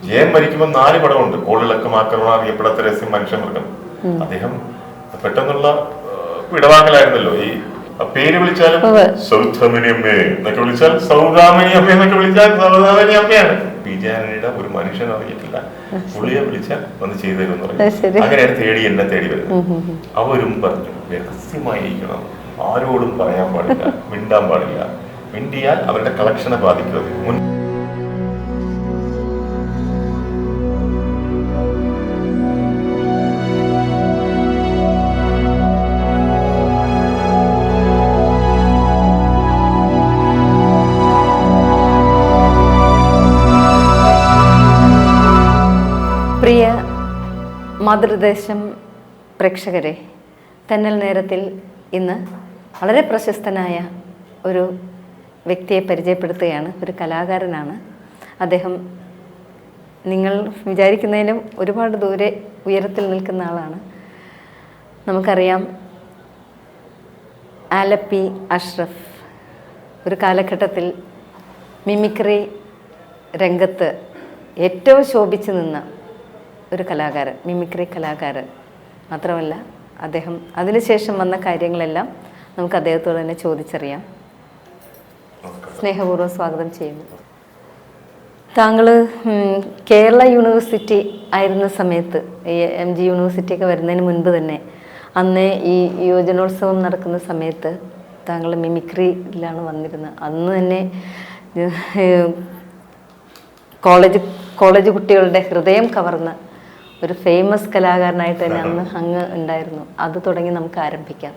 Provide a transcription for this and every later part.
ജയൻ മരിക്കുമ്പോൾ 4 പടമുണ്ട്. കോളിളക്കം, ആക്രമണം, അറിയപ്പെടാത്ത രഹസ്യം, മനുഷ്യമൃഗം. അദ്ദേഹം പെട്ടെന്നുള്ള വിടവാങ്ങലായിരുന്നല്ലോ. ഈ പേര് വിളിച്ചാലും സൗദാമിനി അമ്മേ എന്നൊക്കെ വിളിച്ചാൽ സൗദാമിനി അമ്മ എന്നൊക്കെ വിളിച്ചാൽ സൗദാമിനി അമ്മയാണ്. വിജയാനയുടെ ഒരു മനുഷ്യൻ അറിയിട്ടില്ല, പുള്ളിയെ വിളിച്ചാൽ വന്ന് ചെയ്തു തരും എന്ന് പറയും. അങ്ങനെയാണ് എന്നെ തേടി വരുന്നത്. അവരും പറഞ്ഞു രഹസ്യമായിരിക്കണം, ആരോടും പറയാൻ പാടില്ല, മിണ്ടാൻ പാടില്ല. മിണ്ടിയാൽ അവരുടെ കളക്ഷനെ ബാധിക്കുന്നത്. പ്രിയ മാതൃദേശം പ്രേക്ഷകരെ, തെന്നൽ നേരത്തിൽ ഇന്ന് വളരെ പ്രശസ്തനായ ഒരു വ്യക്തിയെ പരിചയപ്പെടുത്തുകയാണ്. ഒരു കലാകാരനാണ് അദ്ദേഹം. നിങ്ങൾ വിചാരിക്കുന്നതിലും ഒരുപാട് ദൂരെ ഉയരത്തിൽ നിൽക്കുന്ന ആളാണ്. നമുക്കറിയാം, ആലപ്പി അഷ്റഫ് ഒരു കാലഘട്ടത്തിൽ മിമിക്രി രംഗത്ത് ഏറ്റവും ശോഭിച്ചു നിന്ന ഒരു കലാകാരൻ, മിമിക്രി കലാകാരൻ മാത്രമല്ല, അദ്ദേഹം അതിനുശേഷം വന്ന കാര്യങ്ങളെല്ലാം നമുക്ക് അദ്ദേഹത്തോട് തന്നെ ചോദിച്ചറിയാം. സ്നേഹപൂർവ്വം സ്വാഗതം ചെയ്യുന്നു. താങ്കൾ കേരള യൂണിവേഴ്സിറ്റി ആയിരുന്ന സമയത്ത്, MG യൂണിവേഴ്സിറ്റിയൊക്കെ വരുന്നതിന് മുൻപ് തന്നെ, അന്ന് ഈ യുവജനോത്സവം നടക്കുന്ന സമയത്ത് താങ്കൾ മിമിക്രിയിലാണ് വന്നിരുന്നത്. അന്ന് തന്നെ കോളേജ് കുട്ടികളുടെ ഹൃദയം കവർന്ന ഒരു ഫേമസ് കലാകാരനായിട്ട് തന്നെ അന്ന് അങ്ങ് ഉണ്ടായിരുന്നു. അത് തുടങ്ങി നമുക്ക് ആരംഭിക്കാം.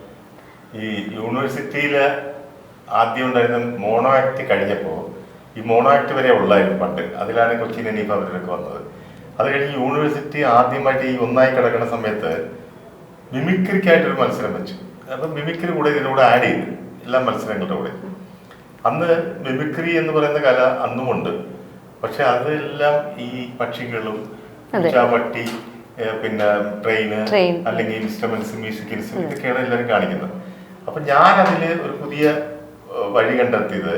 ഈ യൂണിവേഴ്സിറ്റിയില് ആദ്യം ഉണ്ടായിരുന്ന മോണോ ആക്ട് കഴിഞ്ഞപ്പോൾ, ഈ മോണോ ആക്ട് വരെ ഉള്ളായിരുന്നു പണ്ട്. അതിലാണ് കൊച്ചിൻ ഇനിയിപ്പോൾ അവരൊക്കെ വന്നത്. അത് കഴിഞ്ഞ് യൂണിവേഴ്സിറ്റി ആദ്യമായിട്ട് ഈ ഒന്നായി കിടക്കുന്ന സമയത്ത് മിമിക്രിക്കായിട്ടൊരു മത്സരം വെച്ചു. അപ്പം മിമിക്രി കൂടെ ഇതിലൂടെ ആഡ് ചെയ്തു എല്ലാ മത്സരങ്ങളുടെ കൂടെ. അന്ന് മിമിക്രി എന്ന് പറയുന്ന കല അന്നുമുണ്ട്. പക്ഷെ അതെല്ലാം ഈ പക്ഷികളും പട്ടി, പിന്നെ ട്രെയിന്, അല്ലെങ്കിൽ ഇൻസ്ട്രുമെന്റ്സ്, മ്യൂസിക് ഇൻസ്ട്രുമെന്റ്, ഇതൊക്കെയാണ് എല്ലാവരും കാണിക്കുന്നത്. അപ്പൊ ഞാൻ അതില് ഒരു പുതിയ വഴി കണ്ടെത്തിയത്,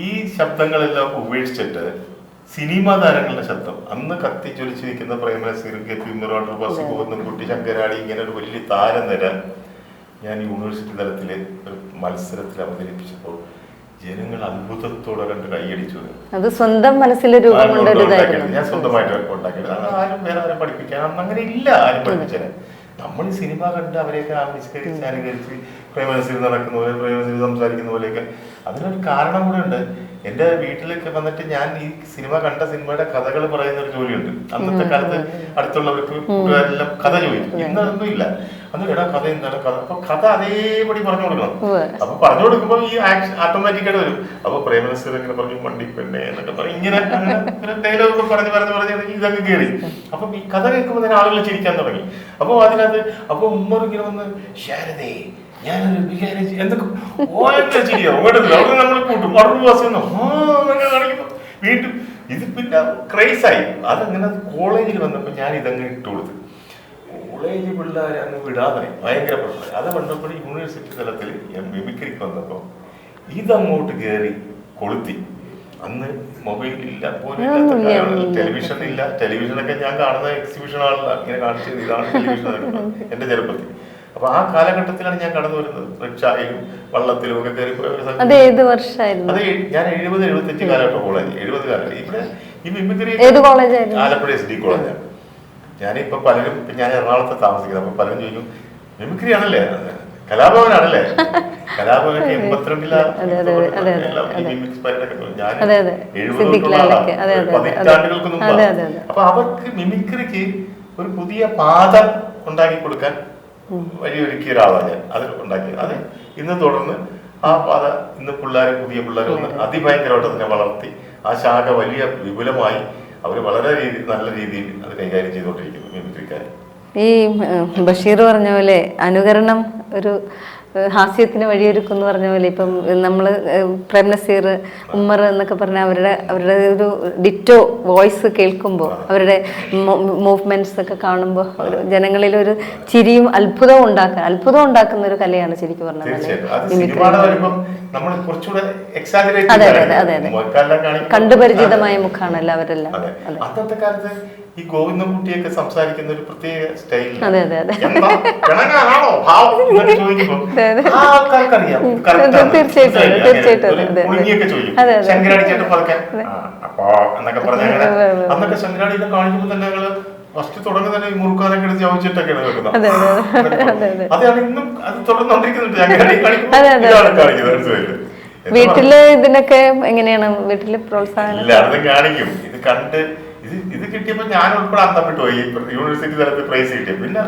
ഈ ശബ്ദങ്ങളെല്ലാം ഉപേക്ഷിച്ചിട്ട് സിനിമാ താരങ്ങളുടെ ശബ്ദം, അന്ന് കത്തിച്ചൊലിച്ച് നിൽക്കുന്ന പ്രേമനസീർ, പിമറോട്ടർ, ബസുബോധം, കുട്ടി ശങ്കരാടി, ഇങ്ങനെ ഒരു വലിയ താരനിര ഞാൻ യൂണിവേഴ്സിറ്റി തലത്തിൽ ഒരു മത്സരത്തിൽ അവതരിപ്പിച്ചപ്പോൾ ജനങ്ങൾ അത്ഭുതത്തോടെ കണ്ട് കൈയടിച്ചു. അത് സ്വന്തം മനസ്സിൽ രൂപം ഞാൻ സ്വന്തമായിട്ട് ഉണ്ടാക്കിയത്. ആരും വേറെ ആരും പഠിപ്പിക്കാൻ അങ്ങനെ ഇല്ല, ആരും പഠിപ്പിച്ചാൽ. നമ്മൾ ഈ സിനിമ കണ്ട് അവരെയൊക്കെ ആവിഷ്കരിച്ച് അനുകരിച്ച് പ്രേമനസീർ നടക്കുന്ന പോലെ, പ്രേമനസീർ സംസാരിക്കുന്ന പോലെയൊക്കെ. അതിനൊരു കാരണം കൂടെ ഉണ്ട്. എന്റെ വീട്ടിലൊക്കെ വന്നിട്ട് ഞാൻ ഈ സിനിമയുടെ കഥകൾ പറയുന്ന ഒരു ജോലിയുണ്ട്. അന്നത്തെ കാലത്ത് അടുത്തുള്ളവർക്ക് കൂട്ടുകാരെല്ലാം കഥ ചോദിക്കും. ഇന്നതൊന്നും ഇല്ല. അന്ന് എടാ കഥ എന്താണ് കഥ, അപ്പൊ കഥ അതേപടി പറഞ്ഞു കൊടുക്കണം. അപ്പൊ പറഞ്ഞു കൊടുക്കുമ്പോ ഈ ഓട്ടോമാറ്റിക്കായിട്ട് വരും. അപ്പൊ പ്രേമനസീർ ഇങ്ങനെ പറഞ്ഞു, വണ്ടി പെണ്ണെ എന്നൊക്കെ പറയും. ഇങ്ങനെ ഡയലോഗ് പറഞ്ഞ് ഇതൊക്കെ കയറി. അപ്പൊ ഈ കഥ കേൾക്കുമ്പോൾ തന്നെ ആളുകൾ ചിരിക്കാൻ തുടങ്ങി. അപ്പൊ അതിനകത്ത് ഉമ്മർ ഇങ്ങനെ വന്ന്, ശാരദേ ഞാനൊരു വികാരം എന്തൊക്കെ ഓരോ ചിരിയോ ഓടുന്നത്, അവിടെ നമ്മൾ കൂട്ടും മറുപടി കാണിക്കുമ്പോ വീണ്ടും ഇത് പിന്നെ ക്രൈസായി. അതങ്ങനെ കോളേജിൽ വന്നപ്പോ ഞാൻ ഇതങ്ങനെ ഇട്ട് കൊടുത്തു. കോളേജ് പിള്ളേരെ അങ്ങ് വിടാതെ ഭയങ്കര പ്രശ്നം. അത് വന്നപ്പോൾ യൂണിവേഴ്സിറ്റി തലത്തിൽ മിമിക്രിക്ക് വന്നപ്പോൾ ഇതങ്ങോട്ട് കയറി കൊളുത്തി. അന്ന് മൊബൈലില്ല, ടെലിവിഷൻ ഇല്ല. ടെലിവിഷനൊക്കെ ഞാൻ കാണുന്ന എക്സിബിഷൻ ആളല്ല, ഇങ്ങനെ കാണിച്ചത് ഇതാണ് ടെലിവിഷൻ എന്റെ ചെറുപ്പത്തിൽ. അപ്പൊ ആ കാലഘട്ടത്തിലാണ് ഞാൻ കടന്നു വരുന്നത്. റിക്ഷയിലും വള്ളത്തിലും ഒക്കെ കയറി പോയ ഒരു അത് ഏത് വർഷമായിരുന്നു? അത് ഞാൻ 70-75 കാലഘട്ടം കോളേജ്. 70 കാലഘട്ടം. ഇവിടെ ഈ മിമിക്രി ആലപ്പുഴ SD കോളേജാണ്. ഞാനിപ്പോ പലരും, ഞാൻ എറണാകുളത്ത് താമസിക്കുന്നത്, അപ്പൊ പലരും ചോദിക്കും മിമിക്രി ആണല്ലേ, കലാഭവനാണല്ലേ? കലാഭവൻ 82-ലാണ്. ഞാൻ 70 പതിറ്റാണ്ടുകൾക്ക് മുമ്പാണ്. അപ്പൊ അവർക്ക് മിമിക്രിക്ക് ഒരു പുതിയ പാത ഉണ്ടാക്കി കൊടുക്കാൻ വഴിയൊരുക്കിയ ഒരാളാണ് ഞാൻ. അത് ഉണ്ടാക്കി. അത് ഇന്ന് തുടർന്ന് ആ പാത ഇന്ന് പുതിയ പിള്ളേർ വന്ന് അതിഭയങ്കരമായിട്ട് അതിനെ വളർത്തി ആ ശാഖ വലിയ വിപുലമായി അവർ വളരെ നല്ല രീതിയിൽ അത് കൈകാര്യം ചെയ്തുകൊണ്ടിരിക്കുന്നു മിമിക്രിക്കാർ. ഈ ബഷീർ പറഞ്ഞ പോലെ അനുകരണം ഒരു ഹാസ്യത്തിന് വഴിയൊരുക്കും എന്ന് പറഞ്ഞ പോലെ ഇപ്പം നമ്മൾ പ്രേം നസീർ, ഉമ്മർ എന്നൊക്കെ പറഞ്ഞ അവരുടെ ഒരു ഡിറ്റോ വോയിസ് കേൾക്കുമ്പോൾ അവരുടെ മൂവ്മെന്റ്സ് ഒക്കെ കാണുമ്പോൾ ജനങ്ങളിൽ ഒരു ചിരിയും അത്ഭുതം ഉണ്ടാക്കുന്ന ഒരു കലയാണ് ശരിക്കും പറഞ്ഞാൽ. അതെ അതെ അതെ അതെ, കണ്ടുപരിചിതമായ മുഖാണല്ലോ അവരെല്ലാം. അന്നത്തെ കാലത്ത് ഈ ഗോവിന്ദൻകുട്ടിയൊക്കെ സംസാരിക്കുന്ന ഒരു പ്രത്യേക സ്റ്റൈൽ. അതെ അതെ അതെ, എന്നൊക്കെ പറഞ്ഞ അന്നൊക്കെ ശങ്കരാടിയിലെ കാണിക്കുമ്പോൾ തന്നെ ഞങ്ങള് ഫസ്റ്റ് തുടങ്ങി തന്നെ ഈ മുറുക്കാനൊക്കെ എടുത്ത് ചവച്ചിട്ടൊക്കെയാണ് വെക്കുന്നത്. അതാണ് ഇന്നും അത് തുടർന്നുകൊണ്ടിരിക്കുന്നുണ്ട്. ശങ്കരാടി കാണിക്കുന്നത് വീട്ടില് ഇതിനൊക്കെ എങ്ങനെയാണ് വീട്ടില് പ്രോത്സാഹനം എല്ലായിടത്തും കാണിക്കും. ഇത് കണ്ട് ഇത് കിട്ടിയപ്പോ ഞാൻ ഉൾപ്പെടെ അന്തം വിട്ടു പോയി. യൂണിവേഴ്സിറ്റി തലത്തിൽ പ്രൈസ് കിട്ടിയ പിന്നെ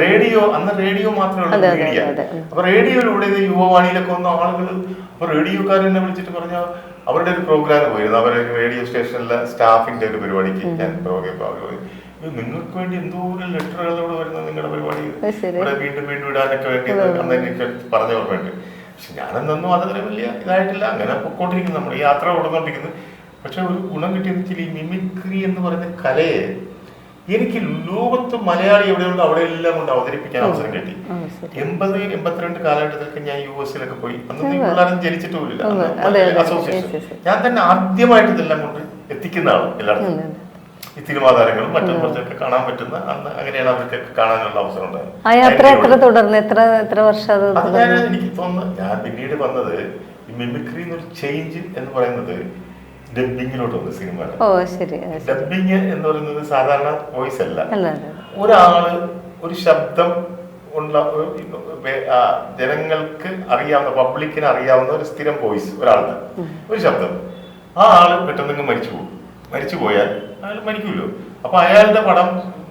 റേഡിയോ, അന്ന് റേഡിയോ മാത്രമേ ഉള്ളൂ മീഡിയ. അപ്പൊ റേഡിയോയിലൂടെ ഇത് യുവവാണിയിലൊക്കെ വന്ന ആളുകൾ, അപ്പൊ റേഡിയോക്കാരെന്നെ വിളിച്ചിട്ട് പറഞ്ഞ അവരുടെ ഒരു പ്രോഗ്രാം പോയിരുന്നു. അവരെ റേഡിയോ സ്റ്റേഷനിലെ സ്റ്റാഫിന്റെ ഒരു പരിപാടിക്ക് ഞാൻ നിങ്ങൾക്ക് വേണ്ടി എന്തോ ഒരു ലെറ്ററുകളോട് വരുന്ന നിങ്ങളുടെ പരിപാടി ഇവിടെ വീണ്ടും വീണ്ടും ഇടാനൊക്കെ വേണ്ടി അന്ന് എനിക്ക് പറഞ്ഞ ഓർമ്മയുണ്ട്. പക്ഷെ ഞാനെന്നൊന്നും അതത്ര വലിയ ഇതായിട്ടില്ല. അങ്ങനെ പൊക്കോണ്ടിരിക്കുന്നു, നമ്മുടെ യാത്ര കൊടുത്തോണ്ടിരിക്കുന്നു. പക്ഷെ ഒരു ഗുണം കിട്ടിയെന്ന് വെച്ചാൽ ഈ മിമിക്രി എന്ന് പറയുന്ന കലയെ എനിക്ക് ലോകത്ത് മലയാളി എവിടെയുണ്ട് അവിടെ എല്ലാം കൊണ്ട് അവതരിപ്പിക്കാൻ അവസരം കിട്ടി. 80-82 കാലഘട്ടത്തിലൊക്കെ ഞാൻ US-ലൊക്കെ പോയി. അന്നത്തെ പിള്ളേരും ജനിച്ചിട്ട് പോലില്ല. അസോസിയേഷൻ ഞാൻ തന്നെ ആദ്യമായിട്ട് ഇതെല്ലാം കൊണ്ട് എത്തിക്കുന്ന ആളും എല്ലായിടത്തും. ഈ സിനിമാ താരങ്ങളും മറ്റും കുറച്ചൊക്കെ കാണാൻ പറ്റുന്ന അന്ന് അങ്ങനെയാണ് അവർക്കൊക്കെ കാണാനുള്ള അവസരം ഉണ്ടായത്. എനിക്ക് തോന്നുന്നു ഞാൻ പിന്നീട് വന്നത് ഈ മിമിക്രി എന്നൊരു ചേഞ്ച് എന്ന് പറയുന്നത് ഡബ്ബിങ്ങിലോട്ട് വന്നു സിനിമ. ഡബ്ബിങ് എന്ന് പറയുന്നത് സാധാരണ വോയിസ് അല്ല. ഒരാള് ഒരു ശബ്ദം ഉള്ള ജനങ്ങൾക്ക് അറിയാവുന്ന, പബ്ലിക്കിന് അറിയാവുന്ന ഒരു സ്ഥിരം വോയിസ് ഒരാളുടെ ഒരു ശബ്ദം, ആ ആള് പെട്ടെന്ന് മരിച്ചു പോയാൽ അയാൾ മരിക്കുമല്ലോ. അപ്പൊ അയാളുടെ പടം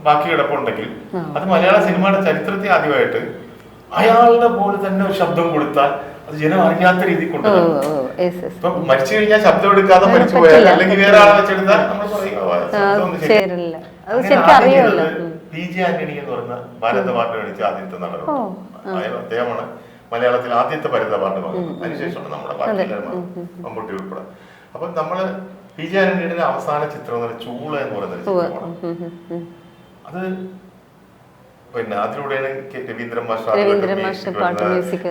ബാക്കി കിടപ്പുണ്ടെങ്കിൽ അത് മലയാള സിനിമയുടെ ചരിത്രത്തെ ആദ്യമായിട്ട് അയാളുടെ പോലെ തന്നെ ഒരു ശബ്ദം കൊടുത്താൽ അത് ജനം അറിയാത്ത രീതിയിൽ കൊണ്ടുവരും. ഇപ്പൊ മരിച്ചു കഴിഞ്ഞാൽ ശബ്ദം എടുക്കാതെ മരിച്ചു പോയാൽ അല്ലെങ്കിൽ വേറെ ആളെ വെച്ചെടുത്താൽ നമ്മൾ PJ ആന്റണി എന്ന് പറയുന്ന ഭാരത അവാർഡ് മേടിച്ച ആദ്യത്തെ നടനാണ്. അദ്ദേഹമാണ് മലയാളത്തിൽ ആദ്യത്തെ ഭാരത അവാർഡ് വാങ്ങുന്നത്. അതിനുശേഷമാണ് നമ്മുടെ മമ്മൂട്ടി ഉൾപ്പെടെ. അപ്പൊ നമ്മള് PJ ആന്റണിയുടെ അവസാന ചിത്രം ചൂള എന്ന് പറയുന്ന ചിത്രമാണ്. അത് പിന്നെ അതിലൂടെയാണ് രവീന്ദ്രൻ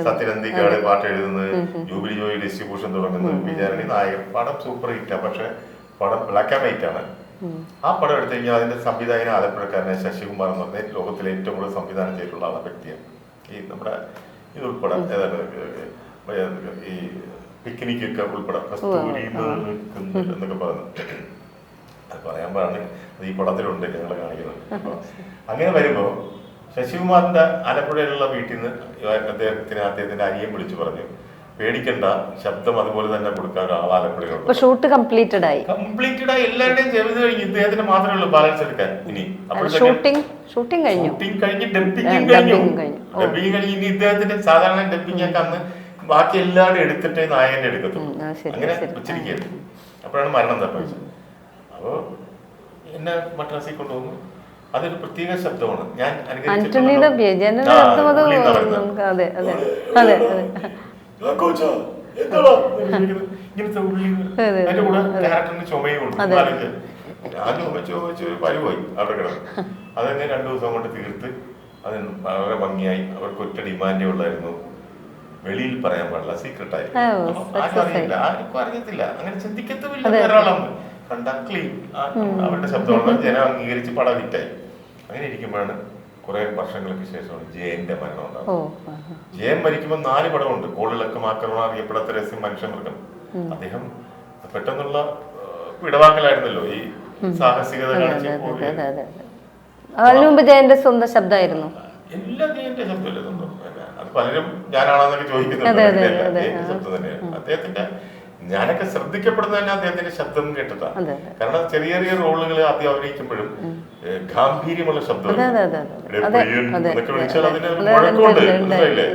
സത്യനന്ദിക്കാട് പാട്ട് എഴുതുന്നത്, ജൂബിലി ജോയി ഡിസ്ട്രിബ്യൂഷൻ തുടങ്ങുന്നത്, PJ ആന്റണി നായകൻ. പടം സൂപ്പർ ഹിറ്റാണ്. പക്ഷെ പടം ബ്ലാക്ക് ആൻഡ് വൈറ്റ് ആണ്. ആ പടം എടുത്തു കഴിഞ്ഞാൽ അതിന്റെ സംവിധായകൻ ആലപ്പുഴക്കാരനെ ശശികുമാർ എന്ന് പറഞ്ഞ ലോകത്തിലെ ഏറ്റവും കൂടുതൽ സംവിധാനം ചെയ്തിട്ടുള്ള ആളെ വ്യക്തിയാണ്. ഈ നമ്മുടെ ഇത് ഉൾപ്പെടെ ഈ പിക്നിക്കൊക്കെ ഉൾപ്പെടെ കസ്തൂരി എന്നൊക്കെ പറഞ്ഞു അത് പറയാൻ പറഞ്ഞ് അത് ഈ പടത്തിലുണ്ട് ഞങ്ങൾ കാണിക്കുന്നത്. അങ്ങനെ വരുമ്പോ ശശികുമാറിന്റെ ആലപ്പുഴയിലുള്ള വീട്ടിൽ നിന്ന് അദ്ദേഹത്തിന്റെ അനിയൻ വിളിച്ചു പറഞ്ഞു, പേടിക്കണ്ട, ശബ്ദം അതുപോലെ തന്നെ കൊടുക്കാൻ ഒരാൾ ആലപ്പുഴയിലുണ്ട്. ഷൂട്ട് കംപ്ലീറ്റഡ് ആയി എല്ലാവരുടെയും ചെയ്ത് കഴിഞ്ഞ് ഇദ്ദേഹത്തിന് മാത്രമേ ഉള്ളൂ ബാലൻസ് എടുക്കാൻ. ഇനി ഷൂട്ടിംഗ് കഴിഞ്ഞ് ഡബ്ബിങ് കഴിഞ്ഞ് ഇനി ഇദ്ദേഹത്തിന്റെ സാധാരണ ഡബ്ബിങ് ഒക്കെ അന്ന് ബാക്കി എല്ലാവരും എടുത്തിട്ടേ നായകന്റെ എടുക്കത്തുള്ളൂ. അങ്ങനെ വെച്ചിരിക്കുകയാണ്. അപ്പോഴാണ് മരണം സംഭവിച്ചത്. അപ്പോ എന്നെ മദ്രാസിൽ കൊണ്ടുവന്നു. അതൊരു പ്രത്യേക ശബ്ദമാണ്. ഞാൻ ഇങ്ങനത്തെ ഉള്ളി അതിന്റെ കൂടെ ക്യാരക്ടറിന് ചുമയും ഉണ്ട്. ഞാൻ ചുമച്ച് പരുവായി അവിടെ കിടന്നു. അതന്നെ 2 ദിവസം കൊണ്ട് തീർത്ത് അത് വളരെ ഭംഗിയായി. അവർക്ക് ഒറ്റ ഡിമാൻഡേ ഉള്ളായിരുന്നു, വെളിയിൽ പറയാൻ പാടില്ല, സീക്രട്ടായി. ആരും അറിയില്ല, ആർക്കും അറിയത്തില്ല, അങ്ങനെ ചിന്തിക്കത്തുമില്ല. ധാരാളം കണ്ട ക്ലീൻ അവരുടെ ശബ്ദമാണ് ജനം അംഗീകരിച്ച് പടം ഹിറ്റായി. അങ്ങനെ ഇരിക്കുമ്പോഴാണ് കുറെ വർഷങ്ങൾക്ക് ശേഷമാണ് ജയന്റെ മരണം ഉണ്ടാകുന്നത്. ജയൻ മരിക്കുമ്പോൾ 4 പടമുണ്ട്. കോളിളക്കം, ആക്രമണം, അറിയപ്പെടാത്ത രഹസ്യം, മനുഷ്യമൃഗം. അദ്ദേഹം പെട്ടെന്നുള്ള വിടവാങ്ങലായിരുന്നല്ലോ ഈ സാഹസികത കാണിച്ചു. അതിനു മുമ്പ് ജയന്റെ സ്വന്തം ശബ്ദമായിരുന്നു. എല്ലാ ജയന്റെ ശബ്ദമല്ലേ സ്വന്തം. അത് പലരും ഞാനാണെന്നൊക്കെ ചോദിക്കുന്നുണ്ട്. ശബ്ദം തന്നെയാണ് അദ്ദേഹത്തിന്റെ. ഞാനൊക്കെ ശ്രദ്ധിക്കപ്പെടുന്നത് തന്നെ അദ്ദേഹത്തിന്റെ ശബ്ദം കേട്ടിട്ടാണ്. കാരണം ചെറിയ ചെറിയ റോളുകൾ ആദ്യം അഭിനയിക്കുമ്പോഴും ഗാംഭീര്യമുള്ള ശബ്ദം എന്നൊക്കെ വിളിച്ചാൽ അതിന് മുഴക്കമുണ്ട്, മനസ്സിലായില്ലേ?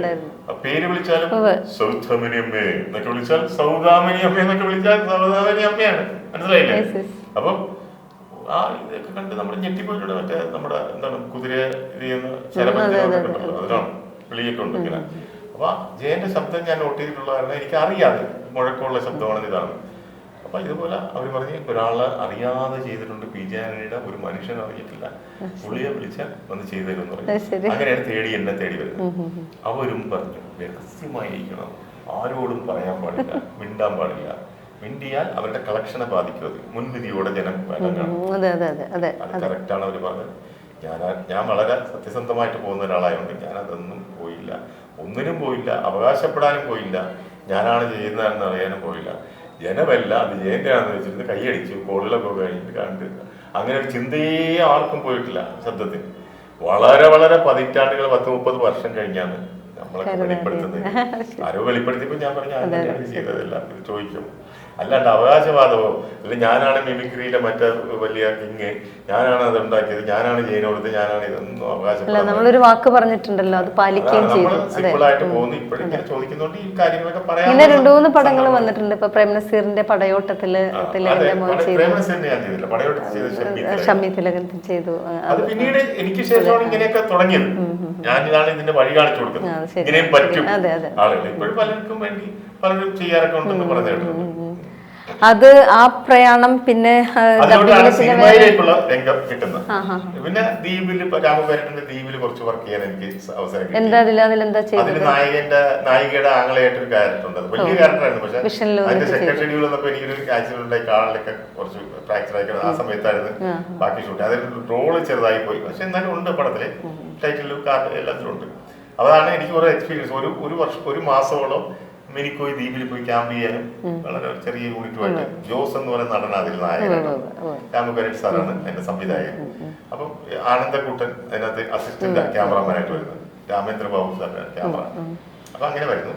പേര് വിളിച്ചാലും സൗദാമിനി അമ്മേ എന്നൊക്കെ വിളിച്ചാൽ സൗദാമിനി അമ്മ എന്നൊക്കെ വിളിച്ചാൽ സൗദാമിനി അമ്മയാണ്, മനസ്സിലായില്ലേ? അപ്പം ആ ഇതൊക്കെ കണ്ട് നമ്മൾ ഞെട്ടിപ്പോയിട്ടുണ്ട്. മറ്റേ നമ്മുടെ എന്താണ് കുതിര ഇത് ചെയ്യുന്ന ശരപഞ്ച അതിനാണ് വിളിയൊക്കെ ഉണ്ട് ഇങ്ങനെ. അപ്പൊ ജയന്റെ ശബ്ദം ഞാൻ നോട്ട് ചെയ്തിട്ടുള്ള കാരണം എനിക്ക് അറിയാതെ മുഴക്കമുള്ള ശബ്ദമാണ് ഇതാണ്. അപ്പൊ ഇതുപോലെ അവർ പറഞ്ഞ് ഒരാളെ അറിയാതെ ചെയ്തിട്ടുണ്ട്, PJ ആന്റണിയുടെ ഒരു മനുഷ്യൻ അറിയിട്ടില്ല, പുള്ളിയെ വിളിച്ചാൽ വന്ന് ചെയ്തു തരും എന്ന് പറഞ്ഞു. അങ്ങനെയാണ് എന്നെ തേടി വരുന്നത്. അവരും പറഞ്ഞു രഹസ്യമായിരിക്കണം, ആരോടും പറയാൻ പാടില്ല, മിണ്ടാൻ പാടില്ല, മിണ്ടിയാൽ അവരുടെ കളക്ഷനെ ബാധിക്കും, അത് മുൻവിധിയോടെ ജനം അത് കറക്റ്റാണ് അവർ പറഞ്ഞത്. ഞാൻ വളരെ സത്യസന്ധമായിട്ട് പോകുന്ന ഒരാളായതുകൊണ്ട് ഞാൻ അതൊന്നും പോയില്ല, ഒന്നിനും പോയില്ല, അവകാശപ്പെടാനും പോയില്ല, ഞാനാണ് ചെയ്യുന്നതെന്ന് അറിയാനും പോയില്ല. ജനമല്ല അത് ജയന്റെയാണെന്ന് വെച്ചിട്ട് കൈയടിച്ചു, കോളിലൊക്കെ കഴിഞ്ഞിട്ട് കണ്ട് അങ്ങനെ ഒരു ചിന്തയെ ആർക്കും പോയിട്ടില്ല. ശബ്ദത്തിന് വളരെ വളരെ പതിറ്റാണ്ടുകൾ 10-30 വർഷം കഴിഞ്ഞാണ് നമ്മളൊക്കെ വെളിപ്പെടുത്തുന്നത്. ആരോ വെളിപ്പെടുത്തിയപ്പോൾ ഞാൻ പറഞ്ഞു അങ്ങനെയാണ് ചെയ്തതല്ല ചോദിക്കും. അല്ലാണ്ട് അവകാശവാദമോ അല്ല ഞാനാണ് മിമിക്രിയിലെ മറ്റേ വലിയ കിങ്, ഞാനാണ് അത് ഉണ്ടാക്കിയത്, ഞാനാണ് ജയിനോടത്ത്, ഞാനാണ് ഇതൊന്നും അവകാശം. നമ്മളൊരു വാക്ക് പറഞ്ഞിട്ടുണ്ടല്ലോ, അത് പാലിക്കുകയും ചെയ്തു. സിമ്പിളായിട്ട് പോകുന്നു. ഇപ്പോഴിങ്ങനെ ചോദിക്കുന്നോണ്ട് ഈ കാര്യങ്ങളൊക്കെ പറയാം. ഇങ്ങനെ 2-3 പടങ്ങൾ വന്നിട്ടുണ്ട്. ഇപ്പൊ പ്രേംനസീറിന്റെ പടയോട്ടത്തില് പ്രേംനസീറിനെ ഞാൻ ചെയ്തില്ല, പടയോട്ടത്തിൽ ഷമ്മി തിലകൻ ചെയ്തു. അത് പിന്നീട് എനിക്ക് ശേഷമാണ് ഇങ്ങനെയൊക്കെ തുടങ്ങിയത്. ഞാൻ ഇതാണ് ഇതിന്റെ വഴി കാണിച്ചു കൊടുക്കുന്നത്, ഇങ്ങനെയും പറ്റും ആളുകൾ. ഇപ്പോഴും പലർക്കും വേണ്ടി പലരും ചെയ്യാറൊക്കെ ഉണ്ടെന്ന് പറഞ്ഞു കേട്ടിട്ടുണ്ട്. അത് ആ പ്രയാണം പിന്നെ സിനിമയിലേക്കുള്ള രംഗം കിട്ടുന്നത്. പിന്നെ ദ്വീപിൽ രാമപേരന്റെ ദ്വീപിൽ കുറച്ച് വർക്ക് ചെയ്യാൻ എനിക്ക് അവസരം കിട്ടി. അതിൽ നായികയുടെ ആംഗളയായിട്ട് ഒരു ക്യാരക്ടർ ഉണ്ട്, അത് വലിയ ക്യാരക്ടറായിരുന്നു. പക്ഷെ അതിന്റെ സെക്കൻഡ് ഷെഡ്യൂൾ വന്നപ്പോ എനിക്കൊരു ആക്സിഡന്റ് ഉണ്ടായി, കാലിലൊക്കെ കുറച്ച് ഫ്രാക്ചർ ആയിക്കണം. ആ സമയത്തായിരുന്നു ബാക്കി ഷൂട്ട്. അതിൽ റോള് ചെറുതായി പോയി, പക്ഷെ എന്നാലും ഉണ്ട് പടത്തില്, ടൈറ്റിലും കാർഡ് എല്ലാത്തിലും ഉണ്ട്. അതാണ് എനിക്ക് ഒരു എക്സ്പീരിയൻസ്. ഒരു മാസത്തോളം മിനിക്കോയി ദ്വീപിൽ പോയി ക്യാമ്പ് ചെയ്യാനും വളരെ ചെറിയ യൂണിറ്റുമായിട്ട്. ജോസ് എന്ന് പറയുന്ന നടൻ അതിൽ നായകനാണ്, രാമപേരൻ സാറാണ് അതിന്റെ സംവിധായകൻ. അപ്പം ആനന്ദക്കുട്ടൻ അതിനകത്ത് അസിസ്റ്റന്റ് ക്യാമറമാനായിട്ട് വരുന്നത്, രാമേന്ദ്ര ബാബു സാറിന്റെ ക്യാമറ. അപ്പൊ അങ്ങനെ വരുന്നു.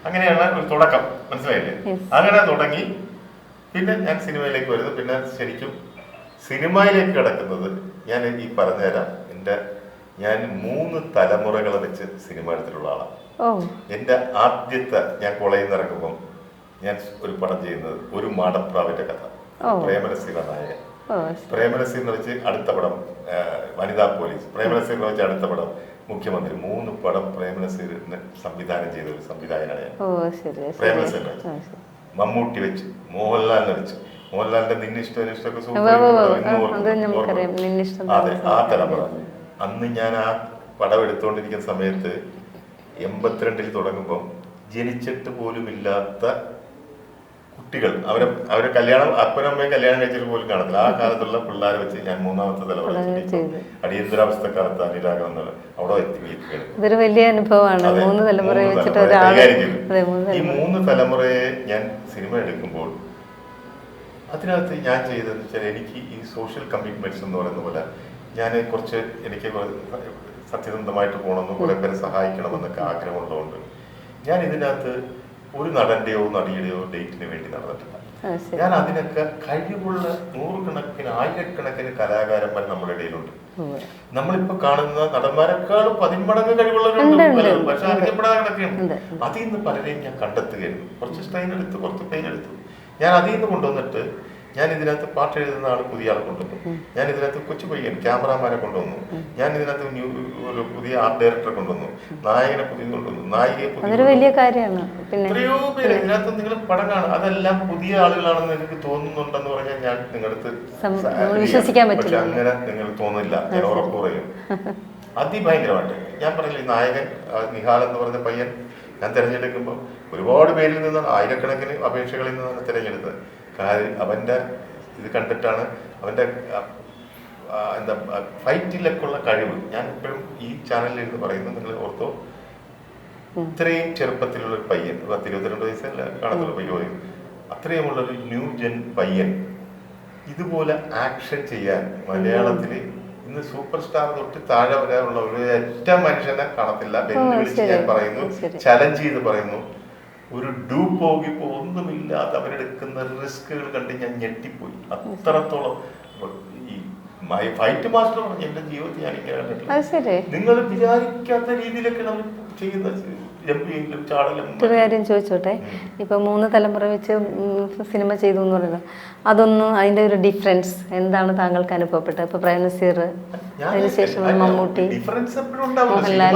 അങ്ങനെയാണ് ഒരു തുടക്കം, മനസ്സിലായില്ലേ? അങ്ങനെ തുടങ്ങി പിന്നെ ഞാൻ സിനിമയിലേക്ക് വരുന്നു. പിന്നെ ശരിക്കും സിനിമയിലേക്ക് കിടക്കുന്നത് ഞാൻ ഈ പറഞ്ഞുതരാം. ഞാൻ 3 തലമുറകളെ വെച്ച് സിനിമ എടുത്തിട്ടുള്ള ആളാണ്. എന്റെ ആദ്യത്തെ ഞാൻ കോളേജിൽ നിന്ന് ഇറങ്ങുമ്പോൾ ഞാൻ ഒരു പടം ചെയ്യുന്നത് ഒരു മാടപ്രാവിന്റെ കഥ, പ്രേമനസീർ നായകൻ. പ്രേമനസീറിനെ വെച്ച് അടുത്ത പടം വനിതാ പോലീസ്, പ്രേമനസീറിനെ വെച്ച് അടുത്ത പടം മുഖ്യമന്ത്രി. 3 പടം പ്രേമനസീറിന് സംവിധാനം ചെയ്ത ഒരു സംവിധായകനാണ് ഞാൻ. പ്രേമനസീറിനെ വെച്ച്, മമ്മൂട്ടി വെച്ച്, മോഹൻലാലിനെ വെച്ച്. മോഹൻലാലിന്റെ നിന്നിഷ്ടമൊക്കെ അതെ, ആ തലമുറ. അന്ന് ഞാൻ ആ പടം എടുത്തുകൊണ്ടിരിക്കുന്ന സമയത്ത് 82-ൽ തുടങ്ങുമ്പോൾ ജനിച്ചിട്ട് പോലും ഇല്ലാത്ത കുട്ടികൾ, അവരെ കല്യാണം, അപ്പനമ്മയും കല്യാണം കഴിച്ചിട്ട് പോലും കാണത്തില്ല. ആ കാലത്തുള്ള പിള്ളേരെ വെച്ച് ഞാൻ 3ാമത്തെ തലമുറ അടിയന്തരാവസ്ഥക്കാലത്ത് അനുരാഗം അവിടെ എത്തിക്കുകയാണ്. ഇതൊരു വലിയ അനുഭവമാണ്. 3 തലമുറയെ വെച്ചിട്ട് ഈ 3 തലമുറയെ ഞാൻ സിനിമ എടുക്കുമ്പോൾ അതിനകത്ത് ഞാൻ ചെയ്തതെന്ന് വെച്ചാൽ എനിക്ക് ഈ സോഷ്യൽ കമ്മിറ്റ്മെന്റ്സ് എന്ന് പറയുന്ന പോലെ ഞാൻ എനിക്ക് സത്യസന്ധമായിട്ട് പോകണമെന്നും കുറെ പേരെ സഹായിക്കണമെന്നൊക്കെ ആഗ്രഹമുള്ളതുകൊണ്ട് ഞാൻ ഇതിനകത്ത് ഒരു നടന്റെയോ നടിയുടെയോ ഡേറ്റിന് വേണ്ടി നടന്നിട്ടില്ല. ഞാൻ അതിനൊക്കെ കഴിവുള്ള 100 ആയിരക്കണക്കിന് കലാകാരന്മാർ നമ്മുടെ ഇടയിലുണ്ട്. നമ്മളിപ്പോ കാണുന്ന നടന്മാരെക്കാളും 10 മടങ്ങ് കഴിവുള്ളവരുണ്ട്, പക്ഷെ അറിയപ്പെടാതെ കിടക്കുകയാണ്. അതിൽ നിന്ന് പലരെയും ഞാൻ കണ്ടെത്തുകയായിരുന്നു. കുറച്ച് സ്ട്രെയിൻ എടുത്തു, കുറച്ച് പെയിൻ എടുത്തു. ഞാൻ അതിൽ നിന്ന് കൊണ്ടുവന്നിട്ട് ഞാൻ ഇതിനകത്ത് പാട്ട് എഴുതുന്ന ആൾ പുതിയ ആളെ കൊണ്ടുവന്നു, ഞാൻ ഇതിനകത്ത് കൊച്ചു പയ്യൻ ക്യാമറാമാനെ കൊണ്ടുവന്നു, ഞാൻ ഇതിനകത്ത് ഒരു പുതിയ ആർട്ട് ഡയറക്ടറെ കൊണ്ടുവന്നു, നായകനെ പുതിയ കൊണ്ടുവന്നു, നായികയെ എത്രയോ പേര് ഇതിനകത്ത് നിങ്ങൾ പടം കാണും. അതെല്ലാം പുതിയ ആളുകളാണെന്ന് എനിക്ക് തോന്നുന്നുണ്ടെന്ന് പറഞ്ഞാൽ ഞാൻ നിങ്ങളടുത്ത് പക്ഷെ അങ്ങനെ നിങ്ങൾ തോന്നില്ല, ഞാൻ ഉറപ്പ് പറയും. അതിഭയങ്കരമായിട്ട് ഞാൻ പറഞ്ഞില്ല, നായകൻ നിഹാൽ എന്ന് പറഞ്ഞ പയ്യൻ ഞാൻ തിരഞ്ഞെടുക്കുമ്പോൾ ഒരുപാട് പേരിൽ നിന്നാണ്, ആയിരക്കണക്കിന് അപേക്ഷകളിൽ നിന്നാണ് തിരഞ്ഞെടുത്തത്. കാര്യം അവന്റെ ഇത് കണ്ടിട്ടാണ്, അവന്റെ എന്താ ഫൈറ്റിലൊക്കെയുള്ള കഴിവ്. ഞാൻ ഇപ്പോഴും ഈ ചാനലിൽ ഇരുന്ന് പറയുന്നത്, നിങ്ങൾ ഓർത്തോ, ഇത്രയും ചെറുപ്പത്തിലുള്ള ഒരു പയ്യൻ, 22 വയസ്സല്ല കാണത്തുള്ള പയ്യൻ, അത്രയുമുള്ളൊരു ന്യൂ ജെൻ പയ്യൻ ഇതുപോലെ ആക്ഷൻ ചെയ്യാൻ മലയാളത്തില് ഇന്ന് സൂപ്പർ സ്റ്റാർ തൊട്ട് താഴെ വരെയുള്ള ഒരു ഒറ്റ മനുഷ്യനെ കാണത്തില്ല. വെല്ലുവിളിച്ച് ഞാൻ പറയുന്നു, ചലഞ്ച് ചെയ്ത് പറയുന്നു. ഒരു ഡൂപ്പോകിപ്പോ ഒന്നുമില്ലാതെ അവരെടുക്കുന്ന റിസ്കുകൾ കണ്ട് ഞാൻ ഞെട്ടിപ്പോയി. അത്രത്തോളം ഈ ഫൈറ്റ് മാസ്റ്റർ പറഞ്ഞ എന്റെ ജീവിതത്തിൽ ഞാൻ ഇങ്ങനെ കണ്ടിട്ടില്ല. നിങ്ങൾ വിചാരിക്കാത്ത രീതിയിലൊക്കെ നമ്മൾ ചെയ്യുന്ന ഒരു കാര്യം ചോദിച്ചോട്ടെ, ഇപ്പൊ 3 തലമുറ വെച്ച് സിനിമ ചെയ്തു എന്ന് പറയുന്നത്, അതൊന്നും അതിന്റെ ഒരു ഡിഫറൻസ് എന്താണ് താങ്കൾക്ക് അനുഭവപ്പെട്ടത്? ഇപ്പൊ പ്രേംനസീർ, അതിനുശേഷം മമ്മൂട്ടി, മോഹൻലാൽ,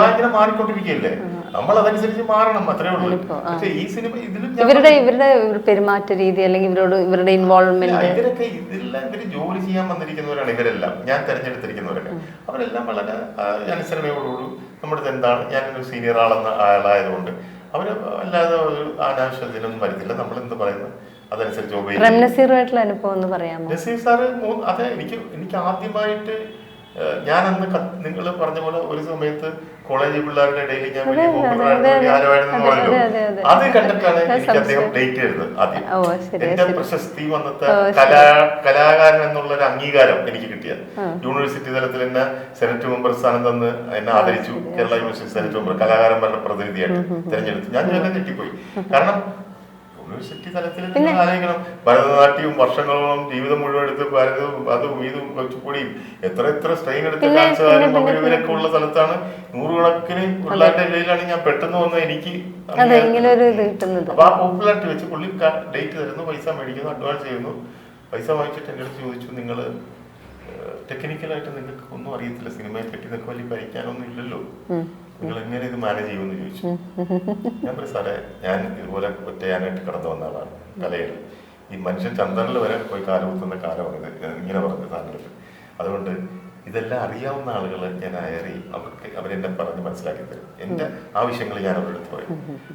നമ്മൾ അതനുസരിച്ച് മാറണം, അത്രേ ഉള്ളൂ. പക്ഷെ ഈ സിനിമ ഇതിലും ഇവരുടെ പെരുമാറ്റ രീതി അല്ലെങ്കിൽ ഇവരുടെ ഇൻവോൾവ്മെന്റ്, ഇവരൊക്കെ ഇതെല്ലാം ഇവര് ജോലി ചെയ്യാൻ വന്നിരിക്കുന്നവരാണ്. ഇവരെല്ലാം ഞാൻ തെരഞ്ഞെടുത്തിരിക്കുന്നവരൊക്കെ അവരെല്ലാം വളരെ അനുസരണയോടുകൂടി നമ്മുടെ എന്താണ് ഞാനൊരു സീനിയർ ആളായതുകൊണ്ട് അവര് അല്ലാതെ ഒരു അനാവശ്യത്തിനൊന്നും വരുന്നില്ല. നമ്മൾ എന്ത് പറയുന്നത് അതനുസരിച്ച് നസീറുമായിട്ടുള്ള അനുഭവം ഒന്ന് പറയാമോ? നസീർ സാറ് അതെ എനിക്ക് ആദ്യമായിട്ട് ഞാനന്ന് നിങ്ങൾ പറഞ്ഞ പോലെ ഒരു സമയത്ത് കോളേജ് പിള്ളേരുടെ ഇടയിൽ ഞാൻ വലിയ ആരമായിരുന്നു പറഞ്ഞല്ലോ, അത് കണ്ടിട്ടാണ് എനിക്ക് അദ്ദേഹം ഡേറ്റ് ചെയ്തത്. ആദ്യം എന്റെ പ്രശസ്തി വന്നത്തെ കലാകാരൻ എന്നുള്ള ഒരു അംഗീകാരം എനിക്ക് കിട്ടിയത് യൂണിവേഴ്സിറ്റി തലത്തിൽ എന്നെ സെനറ്റ് മെമ്പർ സ്ഥാനം തന്ന് എന്നെ ആദരിച്ചു. കേരള യൂണിവേഴ്സിറ്റി സെനറ്റ് മെമ്പർ കലാകാരന്മാരുടെ പ്രതിനിധിയായിട്ട് തിരഞ്ഞെടുത്തു. ഞാൻ തെറ്റിപ്പോയി. കാരണം യൂണിവേഴ്സിറ്റി തലത്തിൽ ആലോചിക്കണം, ഭരതനാട്യവും വർഷങ്ങളോളം ജീവിതം മുഴുവൻ എടുത്ത് ഭാരതവും അതും ഇതും കുച്ചിപ്പുടിയും എത്ര സ്ട്രെയിൻ എടുത്ത് ഡാൻസുകാരും ഇവരൊക്കെ ഉള്ള സ്ഥലത്താണ് നൂറുകണക്കിന് പിള്ളേരുടെ ഇടയിലാണ് ഞാൻ പെട്ടെന്ന് വന്ന് എനിക്ക് അപ്പൊ ആ പോപ്പുലാരിറ്റി വെച്ച് പുള്ളി ഡേറ്റ് തരുന്നു, പൈസ മേടിക്കുന്നു, അഡ്വാൻസ് ചെയ്യുന്നു. പൈസ വാങ്ങിച്ചിട്ട് എൻ്റെ അടുത്ത് ചോദിച്ചു, നിങ്ങൾ ടെക്നിക്കലായിട്ട് നിങ്ങൾക്ക് ഒന്നും അറിയത്തില്ല, സിനിമയെ പറ്റി നിങ്ങൾക്ക് വലിയ പഠിക്കാനൊന്നും ഇല്ലല്ലോ, നിങ്ങൾ എങ്ങനെ ഇത് മാനേജ് ചെയ്യുമെന്ന് ചോദിച്ചു. ഞാൻ പറയും സാറേ, ഞാൻ ഇതുപോലെ ഒറ്റയാനായിട്ട് കടന്നു വന്ന ആളാണ് കലയിൽ. ഈ മനുഷ്യൻ ചന്ദ്രനിൽ വരെ പോയി കാലുകുത്തുന്ന കാലമാണ് ഇത്, ഇങ്ങനെ പറഞ്ഞ സാധനങ്ങൾ. അതുകൊണ്ട് ഇതെല്ലാം അറിയാവുന്ന ആളുകൾ ഞാൻ അയറി അവരെന്നെ പറഞ്ഞ് മനസ്സിലാക്കി തരും. എൻ്റെ ആവശ്യങ്ങൾ ഞാൻ അവരുടെ അടുത്ത് പറയും.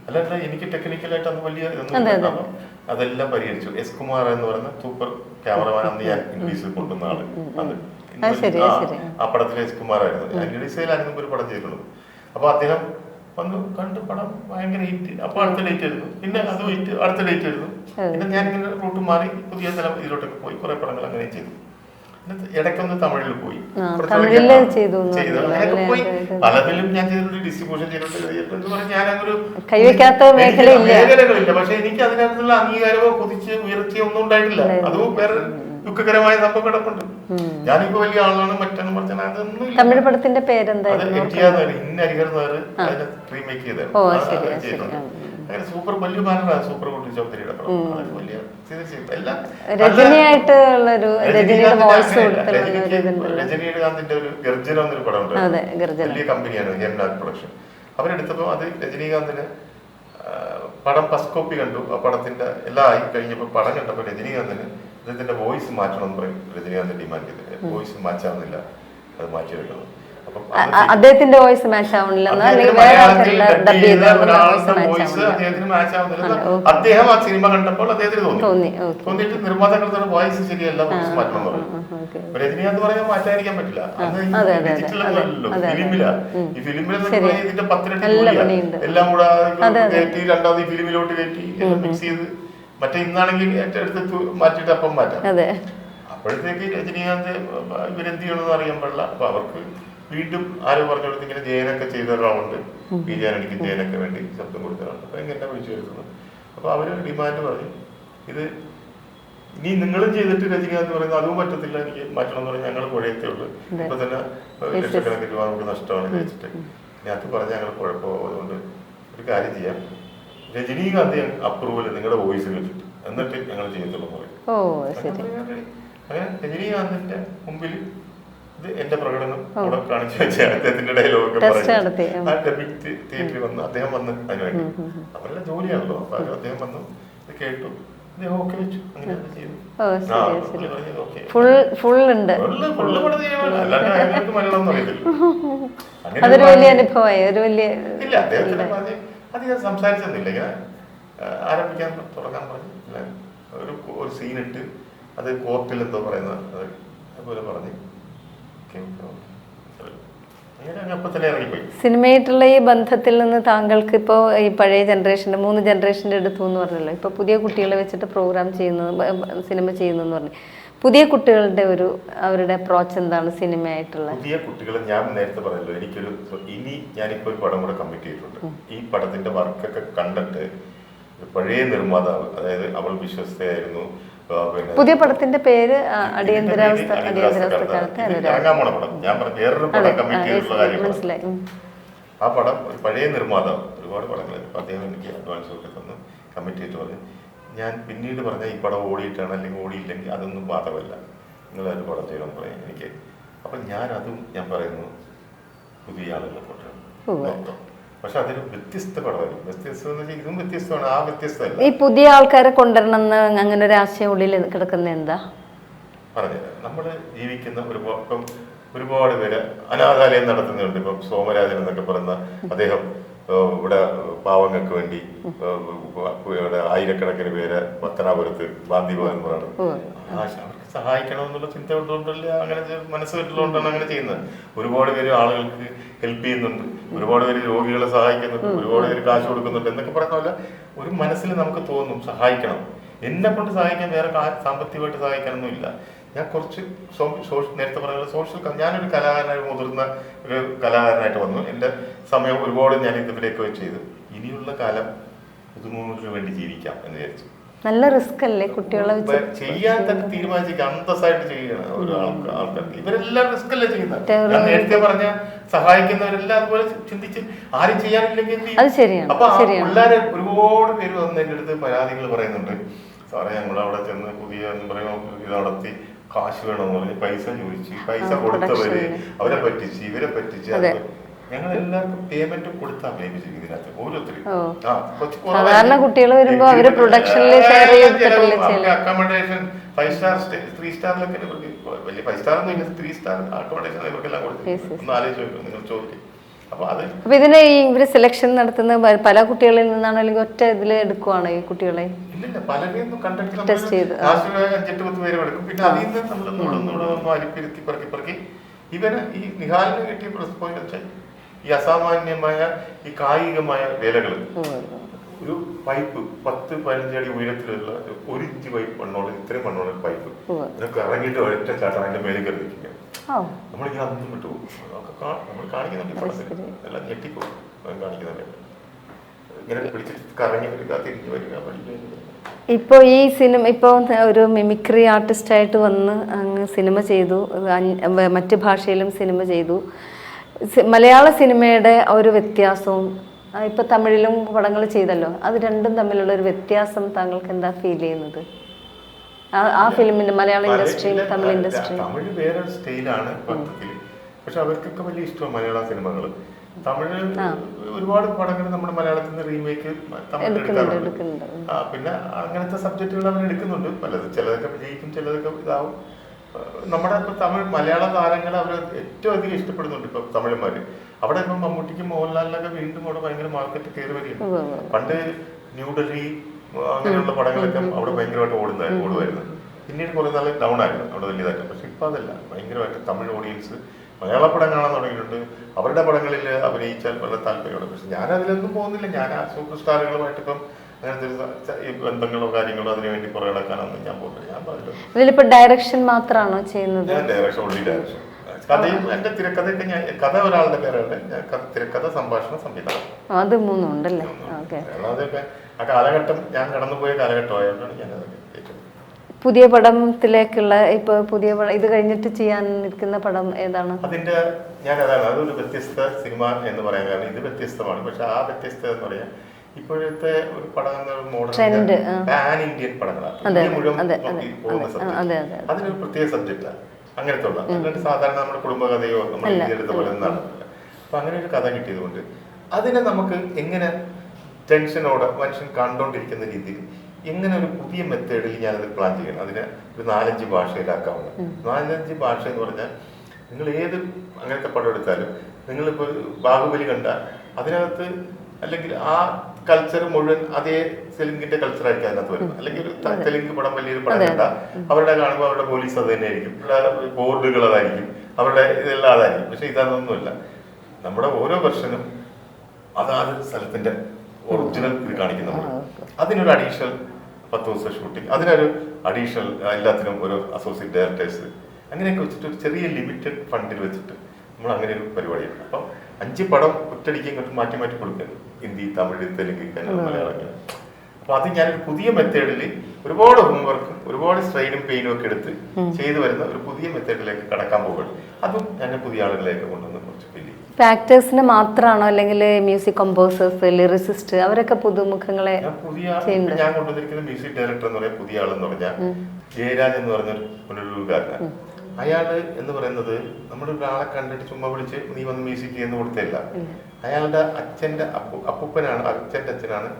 അല്ലാണ്ട് എനിക്ക് ടെക്നിക്കലായിട്ട് അന്ന് വലിയ ഇതൊന്നും അതെല്ലാം പരിഹരിച്ചു. എസ് കുമാർ എന്ന് പറയുന്ന സൂപ്പർ ക്യാമറമാൻ അന്ന് ഞാൻ ഇംഗ്ലീഷിൽ കൊണ്ടുവന്ന ആള്. അത് ആ പടത്തിലെ എസ് കുമാറായിരുന്നു. ഞാൻ ഇംഗ്ലീഷിലായിരുന്നു ഒരു പടം ചെയ്തിട്ടുള്ളത്. അപ്പൊ അദ്ദേഹം വന്നു കണ്ട് പടം ഭയങ്കര ഹിറ്റ്. അപ്പൊ അടുത്ത ഡേറ്റ് ആയിരുന്നു, പിന്നെ അത് ഹിറ്റ്, അടുത്ത ഡേറ്റ് ആയിരുന്നു. പിന്നെ ഞാനിങ്ങനെ റൂട്ട് മാറി പുതിയ സ്ഥലം ഇതിലോട്ടൊക്കെ പോയി കുറെ പടങ്ങൾ അങ്ങനെ ചെയ്തു. ഇടയ്ക്കൊന്ന് തമിഴിൽ പോയി അങ്ങനെയൊക്കെ പോയി. പലതിലും ഞാൻ ചെയ്തിട്ടുണ്ട്, ഡിസ്ട്രിബ്യൂഷൻ ചെയ്തിട്ടുണ്ട്. ഞാനൊരു മേഖലകളില്ല. പക്ഷെ എനിക്ക് അതിനകത്തുള്ള അംഗീകാരമോ കുതിച്ച് ഉയർച്ചയോ ഒന്നും ഉണ്ടായിട്ടില്ല. അതും വേറെ ദുഃഖകരമായ സംഭവം കിടപ്പുണ്ട്. ഞാനിപ്പോ വലിയ ആളാണ് മറ്റൊന്നും പറഞ്ഞാൽ അതൊന്നും. തമിഴ് പടത്തിന്റെ പേരെന്തായിരുന്നു? ഇന്ന ഹരിഹർ നായർ അതിനെ റീമേക്ക് ചെയ്തത്. അങ്ങനെ സൂപ്പർ വലിയ ബാനറാണ് സൂപ്പർ കുട്ടി ചൗധരിയുടെ പടം. അതൊക്കെ വലിയ രജനീകാന്തിന്റെ ഒരു ഗർജന എന്നൊരു പടം ഉണ്ട്, വലിയ കമ്പനിയാണ് ഹേംനാഥ് പ്രൊഡക്ഷൻ. അവരെടുത്തപ്പോ അത് രജനീകാന്തിന് പടം ഫസ്റ്റ് കോപ്പി കണ്ടു. ആ പടത്തിന്റെ എല്ലാം ആയി കഴിഞ്ഞപ്പോ പടം കണ്ടപ്പോ രജനീകാന്തിന് അദ്ദേഹത്തിന്റെ വോയിസ് മാറ്റണം എന്ന് പറയും. രജനീകാന്ത് ഡിമാൻഡ് ചെയ്തത് വോയിസ് മാറ്റാവുന്നില്ല, അത് മാറ്റിയെടുക്കണം. അദ്ദേഹത്തിന്റെ വോയിസ് മാച്ച് ആവുന്നില്ല, അദ്ദേഹം ആ സിനിമ കണ്ടപ്പോൾ അദ്ദേഹത്തിന് തോന്നിയിട്ട് നിർമ്മാതാക്കളുടെ വോയിസ് ശരിയല്ല, വോയിസ് മാറ്റണം പറഞ്ഞു. രജനീകാന്ത് പറയാൻ മാറ്റാതിരിക്കാൻ പറ്റില്ല. ഫിലിമിലാ, ഈ ഫിലിമിൽ ഇതിന്റെ 10 എല്ലാം കൂടെ കയറ്റി രണ്ടാമത് ഈ ഫിലിമിലോട്ട് കയറ്റി മിക്സ് ചെയ്ത് മറ്റേ ഇന്നാണെങ്കിൽ എടുത്ത് മാറ്റിയിട്ട് അപ്പം മാറ്റാം. അപ്പോഴത്തേക്ക് രജനീകാന്ത് ഇവരെന്ത് ചെയ്യണമെന്ന് അറിയാൻ പാടില്ല. അപ്പൊ അവർക്ക് വീണ്ടും ആരോ പറഞ്ഞെടുത്ത് ഇങ്ങനെ ജയനൊക്കെ ചെയ്ത ഒരാളുണ്ട്, പി ജയനെനിക്ക് ജയനൊക്കെ വേണ്ടി ശബ്ദം കൊടുത്തതാണ്. അപ്പൊ എങ്ങനെ വിളിച്ചു വരുന്നത്. അപ്പൊ അവര് ഡിമാൻഡ് പറഞ്ഞു, ഇത് ഇനി നിങ്ങളും ചെയ്തിട്ട് രജനീകാന്ത് പറയുന്നത് അതും പറ്റത്തില്ല, എനിക്ക് മാറ്റണം എന്ന് പറഞ്ഞാൽ ഞങ്ങൾ കുഴയത്തേ ഉള്ളൂ, ഇപ്പൊ തന്നെ ലക്ഷക്കണക്കിന് രൂപ നമുക്ക് നഷ്ടമാണ് കഴിച്ചിട്ട്. ഇനി അത് പറഞ്ഞാൽ ഞങ്ങൾ കുഴപ്പമാവും. അതുകൊണ്ട് ഒരു കാര്യം ചെയ്യാം, രജനീകാന്ത് അപ്രൂവൽ നിങ്ങളുടെ വോയിസ് കേട്ടിട്ട് എന്നിട്ട് ഞങ്ങൾ ചെയ്യത്തുള്ളൂ പറയും. അങ്ങനെ രജനീകാന്തിന്റെ മുമ്പിൽ ഇത് എന്റെ പ്രകടനം കൂടെ കാണിച്ചു വെച്ചാൽ അദ്ദേഹത്തിന്റെ ഡയലോഗൊക്കെ പറഞ്ഞു. ആ ഡബിങ് തിയേറ്ററിൽ വന്ന് അദ്ദേഹം വന്ന് അതിനുവേണ്ടി അവരുടെ ജോലിയാണല്ലോ. അപ്പൊ അദ്ദേഹം വന്നു, ഇത് കേട്ടു, അദ്ദേഹം ഓക്കെ വെച്ചു, അങ്ങനെ ചെയ്തു. അല്ലാണ്ട് മലയാളം അറിയത്തില്ല. ഇല്ല, അദ്ദേഹത്തിന് പറഞ്ഞ് അധികം സംസാരിച്ചൊന്നുമില്ല. ഇങ്ങനെ ആരംഭിക്കാൻ തുടങ്ങാൻ പറഞ്ഞു. ഒരു സീനിട്ട് അത് കോർട്ടിൽ എന്തോ പറയുന്നത് അതുപോലെ പറഞ്ഞ് സിനിമയായിട്ടുള്ള ഈ ബന്ധത്തിൽ നിന്ന് താങ്കൾക്ക് ഇപ്പോൾ ഈ പഴയ ജനറേഷൻ്റെ 3 ജനറേഷൻ്റെ എടുത്തു എന്ന് പറഞ്ഞല്ലോ, ഇപ്പോൾ പുതിയ കുട്ടികളെ വെച്ചിട്ട് പ്രോഗ്രാം ചെയ്യുന്നത്, സിനിമ ചെയ്യുന്നതെന്ന് പറഞ്ഞു, പുതിയ കുട്ടികളുടെ അവരുടെ അപ്രോച്ച് എന്താണ് സിനിമയായിട്ടുള്ള? പുതിയ കുട്ടികൾ ഞാൻ നേരത്തെ പറഞ്ഞല്ലോ, ഇനി ഞാനിപ്പോൾ ഒരു പടം കൂടെ കമ്മിറ്റ് ചെയ്തിട്ടുണ്ട്. ഈ പടത്തിന്റെ വർക്കൊക്കെ കണ്ടിട്ട് പഴയ നിർമ്മാതാവ്, അതായത് അവൾ വിശ്വസ്തയായിരുന്നു. പുതിയ പടത്തിന്റെ പേര് മനസ്സിലായി. ആ പടം ഒരു പഴയ നിർമ്മാതാവ്, ഒരുപാട് പടങ്ങൾ അദ്ദേഹം എനിക്ക് അഡ്വാൻസ് ഒക്കെ തന്ന് കമ്മിറ്റ് ചെയ്തിട്ട് പറഞ്ഞു, ഞാൻ പിന്നീട് പറഞ്ഞ ഈ പടം ഓടിയിട്ടാണ് അല്ലെങ്കിൽ ഓടിയില്ലെങ്കിൽ അതൊന്നും ബാധകമല്ല, നിങ്ങളൊരു പടം ചെയ്യണം പറയാം എനിക്ക്. അപ്പൊ ഞാൻ പറയുന്നു പുതിയ ആളുകളെ കൊണ്ടാണ്. പക്ഷെ അതൊരു വ്യത്യസ്ത പടമായിരിക്കും. വ്യത്യസ്തം എന്ന് വെച്ചാൽ ഇതും വ്യത്യസ്തമാണ്, ആ വ്യത്യസ്തമല്ല. ഈ പുതിയ ആൾക്കാരെ കൊണ്ടുവരണം എന്ന് അങ്ങനെ ഒരു ആശയം ഉള്ളിൽ കിടക്കുന്ന എന്താ പറഞ്ഞുതരാം. നമ്മൾ ജീവിക്കുന്ന ഇപ്പം ഒരുപാട് പേര് അനാഥാലയം നടത്തുന്നുണ്ട്. ഇപ്പം സോമരാജൻ എന്നൊക്കെ പറയുന്ന അദ്ദേഹം ഇവിടെ പാവങ്ങൾക്ക് വേണ്ടി ഇവിടെ ആയിരക്കണക്കിന് പേര് പത്തനാപുരത്ത് ഗാന്ധിഭവൻ പറയണം അവർക്ക് സഹായിക്കണമെന്നുള്ള ചിന്ത ഉള്ളതുകൊണ്ടല്ലേ അങ്ങനെ മനസ്സ് വെച്ചുകൊണ്ടാണ് അങ്ങനെ ചെയ്യുന്നത്. ഒരുപാട് പേര് ആളുകൾക്ക് ഹെൽപ്പ് ചെയ്യുന്നുണ്ട്, ഒരുപാട് പേര് രോഗികളെ സഹായിക്കുന്നുണ്ട്, ഒരുപാട് പേര് കാശ് കൊടുക്കുന്നുണ്ട് എന്നൊക്കെ പറയുന്ന പോലെ ഒരു മനസ്സിൽ നമുക്ക് തോന്നും സഹായിക്കണം. എന്നെ കൊണ്ട് സഹായിക്കാൻ വേറെ സാമ്പത്തികമായിട്ട് സഹായിക്കാനൊന്നും ഇല്ല. ഞാൻ കുറച്ച് നേരത്തെ പറഞ്ഞ സോഷ്യൽ ഞാനൊരു കലാകാരനായി മുതിർന്ന ഒരു കലാകാരനായിട്ട് വന്നു. എൻ്റെ സമയം ഒരുപാട് ഞാൻ ഇതിലേക്ക് ചെയ്തു. ഇനിയുള്ള കാലം പുതുമുഖങ്ങൾക്ക് വേണ്ടി ജീവിക്കാം എന്ന് വിചാരിച്ചു. നല്ല റിസ്ക് അല്ലേ കുട്ടികളെ ചെയ്യാൻ തന്നെ തീരുമാനിച്ചിരിക്കുക, അന്തസ്സായിട്ട് ചെയ്യണം ഒരു ആൾക്കാർക്ക്. ഇവരെല്ലാം റിസ്ക് അല്ലേ ചെയ്യുന്നത്. ഞാൻ നേരത്തെ പറഞ്ഞ സഹായിക്കുന്നവരെല്ലാം അതുപോലെ ചിന്തിച്ച് ആരും ചെയ്യാനില്ലെങ്കിൽ അപ്പൊ പിള്ളേരെ ഒരുപാട് പേര് വന്ന് എൻ്റെ അടുത്ത് പരാതികൾ പറയുന്നുണ്ട്. സാറേ ഞങ്ങളവിടെ ചെന്ന് പുതിയ ഇത് നടത്തി കാശ് വേണമെന്ന് പറഞ്ഞ് പൈസ ചോദിച്ചു, പൈസ കൊടുത്തവര് അവരെ പറ്റിച്ച് ഇവരെ പറ്റിച്ച്. ഞങ്ങൾ എല്ലാവർക്കും പേയ്മെന്റ് കൊടുത്താ അഭിനയിപ്പിച്ചിരിക്കും ഇതിനകത്ത് ഓരോരുത്തരും. അക്കോമഡേഷൻ 5 സ്റ്റാർ 3 സ്റ്റാറിലൊക്കെ വലിയ 5 സ്റ്റാർ ഒന്നും ഇല്ല, 3 സ്റ്റാർ അക്കോമഡേഷൻ ഇവർക്കെല്ലാം കൊടുത്തു. ഒന്ന് ആലോചിച്ച് നിങ്ങൾ ചോദിക്കും. അപ്പൊ ഇതിന് ഇവര് സെലക്ഷൻ നടത്തുന്ന പല കുട്ടികളിൽ നിന്നാണോ അല്ലെങ്കിൽ ഒറ്റ ഇതിൽ എടുക്കുവാണോ ഈ കുട്ടികളെ? ഇല്ലില്ല, പലരെയൊന്നും ടെസ്റ്റ് ചെയ്ത് 5-8 പേര് എടുക്കും. പിന്നെ അതിൽ നിന്ന് നമ്മൾ അരിപ്പിരുത്തി പറക്കി ഇവന് ഈ നിഹാലിന് കിട്ടിയ പ്ലസ് പോയിന്റ് വെച്ചാൽ ഈ അസാമാന്യമായ ഈ കായികമായ വേലകൾ. ഒരു പൈപ്പ് 10-15 അടി ഉയരത്തിലുള്ള 1 ഇഞ്ച് പൈപ്പ് മണ്ണോളം ഇത്രയും മണ്ണോളം പൈപ്പ് ഇതൊക്കെ ഇറങ്ങിയിട്ട് ഒരൊറ്റ ചാട്ടം അതിന്റെ മേളിൽ കയറി നിൽക്കുക. നമ്മളിങ്ങനെ അന്നും വിട്ടുപോകും. നമ്മൾ കാണിക്കുന്നുണ്ട്, എല്ലാം ഞെട്ടിപ്പോകും കാണിക്കുന്നുണ്ട്. ഇങ്ങനെ പിടിച്ചിട്ട് കറങ്ങി വരിക, തിരിഞ്ഞു വരിക, പഠിക്കുക. ഇപ്പോൾ ഈ സിനിമ ഇപ്പോൾ ഒരു മിമിക്രി ആർട്ടിസ്റ്റായിട്ട് വന്ന് അങ്ങ് സിനിമ ചെയ്തു, മറ്റ് ഭാഷയിലും സിനിമ ചെയ്തു. മലയാള സിനിമയുടെ ഒരു വ്യത്യാസവും ഇപ്പൊ തമിഴിലും പടങ്ങൾ ചെയ്തല്ലോ, അത് രണ്ടും തമ്മിലുള്ള ഒരു വ്യത്യാസം താങ്കൾക്ക് എന്താ ഫീൽ ചെയ്യുന്നത്? ആ ഫിലിമിന്റെ മലയാള ഇൻഡസ്ട്രിയും തമിഴ് ഇൻഡസ്ട്രിയും തമിഴ് വേറെ സ്റ്റൈലാണ് പത്രത്തിൽ. പക്ഷെ അവർക്കൊക്കെ വലിയ ഇഷ്ടമാണ് മലയാള സിനിമകൾ. തമിഴ് ഒരുപാട് പടങ്ങൾ നമ്മുടെ മലയാളത്തിൽ നിന്ന് റീമേക്ക് എടുക്കുന്നുണ്ട്. പിന്നെ അങ്ങനത്തെ സബ്ജക്റ്റുകൾ അവർ എടുക്കുന്നുണ്ട്. പലത് ചിലതൊക്കെ വിജയിക്കും, ചിലതൊക്കെ ഇതാവും. നമ്മുടെ ഇപ്പൊ തമിഴ് മലയാള താരങ്ങൾ അവർ ഏറ്റവും അധികം ഇഷ്ടപ്പെടുന്നുണ്ട് ഇപ്പൊ തമിഴന്മാര്. അവിടെ ഇപ്പം മമ്മൂട്ടിക്കും മോഹൻലാലിനൊക്കെ വീണ്ടും അവിടെ ഭയങ്കര മാർക്കറ്റ് കയറി വരികയാണ്. പണ്ട് ന്യൂഡൽഹി അങ്ങനെയുള്ള പടങ്ങളൊക്കെ അവിടെ ഭയങ്കരമായിട്ട് ഓടുമായിരുന്നു. പിന്നീട് കുറെ നാൾ ഡൗൺ ആയിരുന്നു അവിടെ വലിയതായിട്ട്. പക്ഷെ ഇപ്പൊ അതല്ല, ഭയങ്കരമായിട്ട് തമിഴ് ഓഡിയൻസ് മലയാള പടം കാണാൻ തുടങ്ങിയിട്ടുണ്ട്. അവരുടെ പടങ്ങളിൽ അഭിനയിച്ചാൽ വളരെ താല്പര്യമാണ്. പക്ഷെ ഞാൻ അതിലൊന്നും പോകുന്നില്ല. ഞാൻ ആ സൂപ്പർ സ്റ്റാറുകളുമായിട്ട് ഇപ്പം അങ്ങനത്തെ ബന്ധങ്ങളോ കാര്യങ്ങളോ അതിനു വേണ്ടി പുറകെ നടക്കാനൊന്നും ഞാൻ പോകുന്നില്ല. ഞാൻ പറഞ്ഞു ഇതിലിപ്പോ ഡയറക്ഷൻ മാത്രമാണോ ചെയ്യുന്നത്? ഞാൻ ഡയറക്ഷൻ, ഓൺലി ഡയറക്ഷൻ. കഥയും എന്റെ തിരക്കഥയൊക്കെ ഞാൻ കഥ ഒരാളുടെ പേരുണ്ട്, ഞാൻ തിരക്കഥ, സംഭാഷണം, സംവിധാനം, അത് മൂന്നും ഉണ്ടല്ലേ? അതൊക്കെ ആ കാലഘട്ടം ഞാൻ കടന്നുപോയ കാലഘട്ടമായതുകൊണ്ടാണ് ഞാൻ അതൊക്കെ ഏറ്റവും പുതിയ പടത്തിലേക്കുള്ള ഇപ്പൊ പുതിയ പടം ഇത് കഴിഞ്ഞിട്ട് ചെയ്യാൻ നിൽക്കുന്ന പടം ഏതാണ്? അതിന്റെ അതൊരു വ്യത്യസ്ത സിനിമ എന്ന് പറയാൻ കാരണം ഇത് വ്യത്യസ്തമാണ്. പക്ഷെ ആ വ്യത്യസ്തത എന്ന് പറയാൻ ഇപ്പോഴത്തെ ഒരു പടം മോഡൽ പാൻ ഇന്ത്യൻ പടങ്ങളാണ് മുഴുവൻ പോകുന്ന സബ്ജക്ട്. അതിനൊരു പ്രത്യേക സബ്ജക്റ്റാണ് അങ്ങനത്തെ ഉള്ള. അല്ലാണ്ട് സാധാരണ നമ്മുടെ കുടുംബകഥയോ നമ്മൾ എടുത്ത പോലെ നടന്നില്ല. അപ്പൊ അങ്ങനെ ഒരു കഥ കിട്ടിയതുകൊണ്ട് അതിനെ നമുക്ക് എങ്ങനെ ടെൻഷനോടെ മനുഷ്യൻ കണ്ടോണ്ടിരിക്കുന്ന രീതിയിൽ എങ്ങനെ ഒരു പുതിയ മെത്തേഡിൽ ഞാനത് പ്ലാൻ ചെയ്യണം. അതിനെ ഒരു 4-5 ഭാഷയിലാക്കാവുന്ന 4-5 ഭാഷ എന്ന് പറഞ്ഞാൽ നിങ്ങൾ ഏത് അങ്ങനത്തെ പടം എടുത്താലും നിങ്ങളിപ്പോ ബാഹുബലി കണ്ട അതിനകത്ത് അല്ലെങ്കിൽ ആ കൾച്ചർ മുഴുവൻ അതേ തെലുങ്കിന്റെ കൾച്ചറായിരിക്കും അതിനകത്ത് വരുന്നത്. അല്ലെങ്കിൽ ഒരു തെലുങ്ക് പടം വലിയൊരു പടം കണ്ട അവരുടെ കാണുമ്പോൾ അവരുടെ പോലീസ് അത് തന്നെയായിരിക്കും, ബോർഡുകൾ അതായിരിക്കും, അവരുടെ ഇതെല്ലാം അതായിരിക്കും. പക്ഷെ ഇതൊന്നുമില്ല. നമ്മുടെ ഓരോ വെർഷനും അതാത് സ്ഥലത്തിന്റെ ഒറിജിനൽ ഇത് കാണിക്കുന്നത്. അതിനൊരു അഡീഷണൽ 10 ദിവസം ഷൂട്ടിങ്, അതിനൊരു അഡീഷണൽ എല്ലാത്തിനും ഓരോ അസോസിയേറ്റ് ഡയറക്ടേഴ്സ് അങ്ങനെയൊക്കെ വെച്ചിട്ട് ഒരു ചെറിയ ലിമിറ്റഡ് ഫണ്ടിൽ വെച്ചിട്ട് നമ്മൾ അങ്ങനെ ഒരു പരിപാടിയാണ്. അപ്പം 5 പടം ഒറ്റയടിക്ക് ഇങ്ങോട്ട് മാറ്റി മാറ്റി കൊടുക്കുന്നത്, ഹിന്ദി, തമിഴ്, തെലുങ്ക്, കന്നഡ, മലയാളം. അപ്പൊ അത് ഞാനൊരു പുതിയ മെത്തേഡിൽ ഒരുപാട് ഹോംവർക്കും ഒരുപാട് സ്ട്രെയിനും പെയിനും ഒക്കെ എടുത്ത് ചെയ്തു വരുന്ന ഒരു പുതിയ മെത്തേഡിലേക്ക് കടക്കാൻ പോകുകയാണ്. അതും ഞാൻ പുതിയ ആളുകളിലേക്ക് കൊണ്ടുവന്ന് കുറച്ച് ഫീൽ ചെയ്യും. ആക്ടേഴ്സിന് മാത്രമാണോ അല്ലെങ്കിൽ മ്യൂസിക് കമ്പോസേഴ്സ്, ലിറിസിസ്റ്റ് അവരൊക്കെ പുതുമുഖങ്ങളെ ഞാൻ കൊണ്ടുവന്നിരിക്കുന്ന മ്യൂസിക് ഡയറക്ടർ എന്ന് പറയാൻ പുതിയ ആളെന്ന് പറഞ്ഞാൽ ജയരാജ് എന്ന് പറഞ്ഞ പുനലൂർകാരനാണ്. അയാള് എന്ന് പറയുന്നത് നമ്മുടെ ഒരാളെ കണ്ടിട്ട് ചുമ്മാ വിളിച്ച് നീ വന്ന് മ്യൂസിക് ചെയ്യുന്ന കൊടുത്തല്ല. അയാളുടെ അച്ഛൻ്റെ അപ്പൂപ്പനാണ്, അച്ഛൻ്റെ അച്ഛനാണ്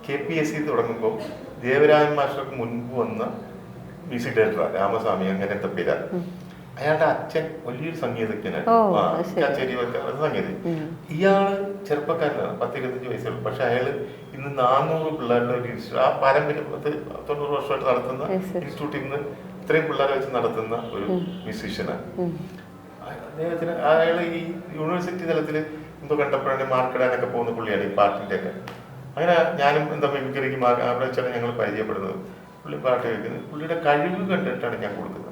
KPSC തുടങ്ങുമ്പോൾ ദേവരാജൻ മാസ്റ്റർക്ക് മുൻപ് വന്ന മ്യൂസിക് ഡയറക്ടറാണ്, രാമസ്വാമി അങ്ങനത്തെ പേരാണ്. അയാളുടെ അച്ഛൻ വലിയൊരു സംഗീതജ്ഞനാണ്, കച്ചേരി സംഗീതം. ഇയാള് ചെറുപ്പക്കാരനാണ്, 10-25 വയസ്സുള്ളൂ. പക്ഷെ അയാള് ഇന്ന് 400 പിള്ളേരുടെ ഒരു ആ പാരമ്പര്യം 90 വർഷമായിട്ട് നടത്തുന്ന ഇൻസ്റ്റിറ്റ്യൂട്ടിൽ നിന്ന് ഇത്രയും പിള്ളേരെ വെച്ച് നടത്തുന്ന ഒരു മ്യൂസീഷ്യനാണ് അദ്ദേഹത്തിന്. അയാൾ ഈ യൂണിവേഴ്സിറ്റി തലത്തിൽ എന്തോ കണ്ടപ്പോഴാണ് മാർക്കിടാനൊക്കെ പോകുന്ന പുള്ളിയാണ് ഈ പാട്ടിന്റെ ഒക്കെ. അങ്ങനെ ഞാനും എന്താ മിമിക്രിക്ക് അവിടെ വെച്ചാണ് ഞങ്ങൾ പരിചയപ്പെടുന്നത്. പുള്ളി പാട്ട് കേൾക്കുന്നത്, പുള്ളിയുടെ കഴിവ് കണ്ടിട്ടാണ് ഞാൻ കൊടുക്കുന്നത്.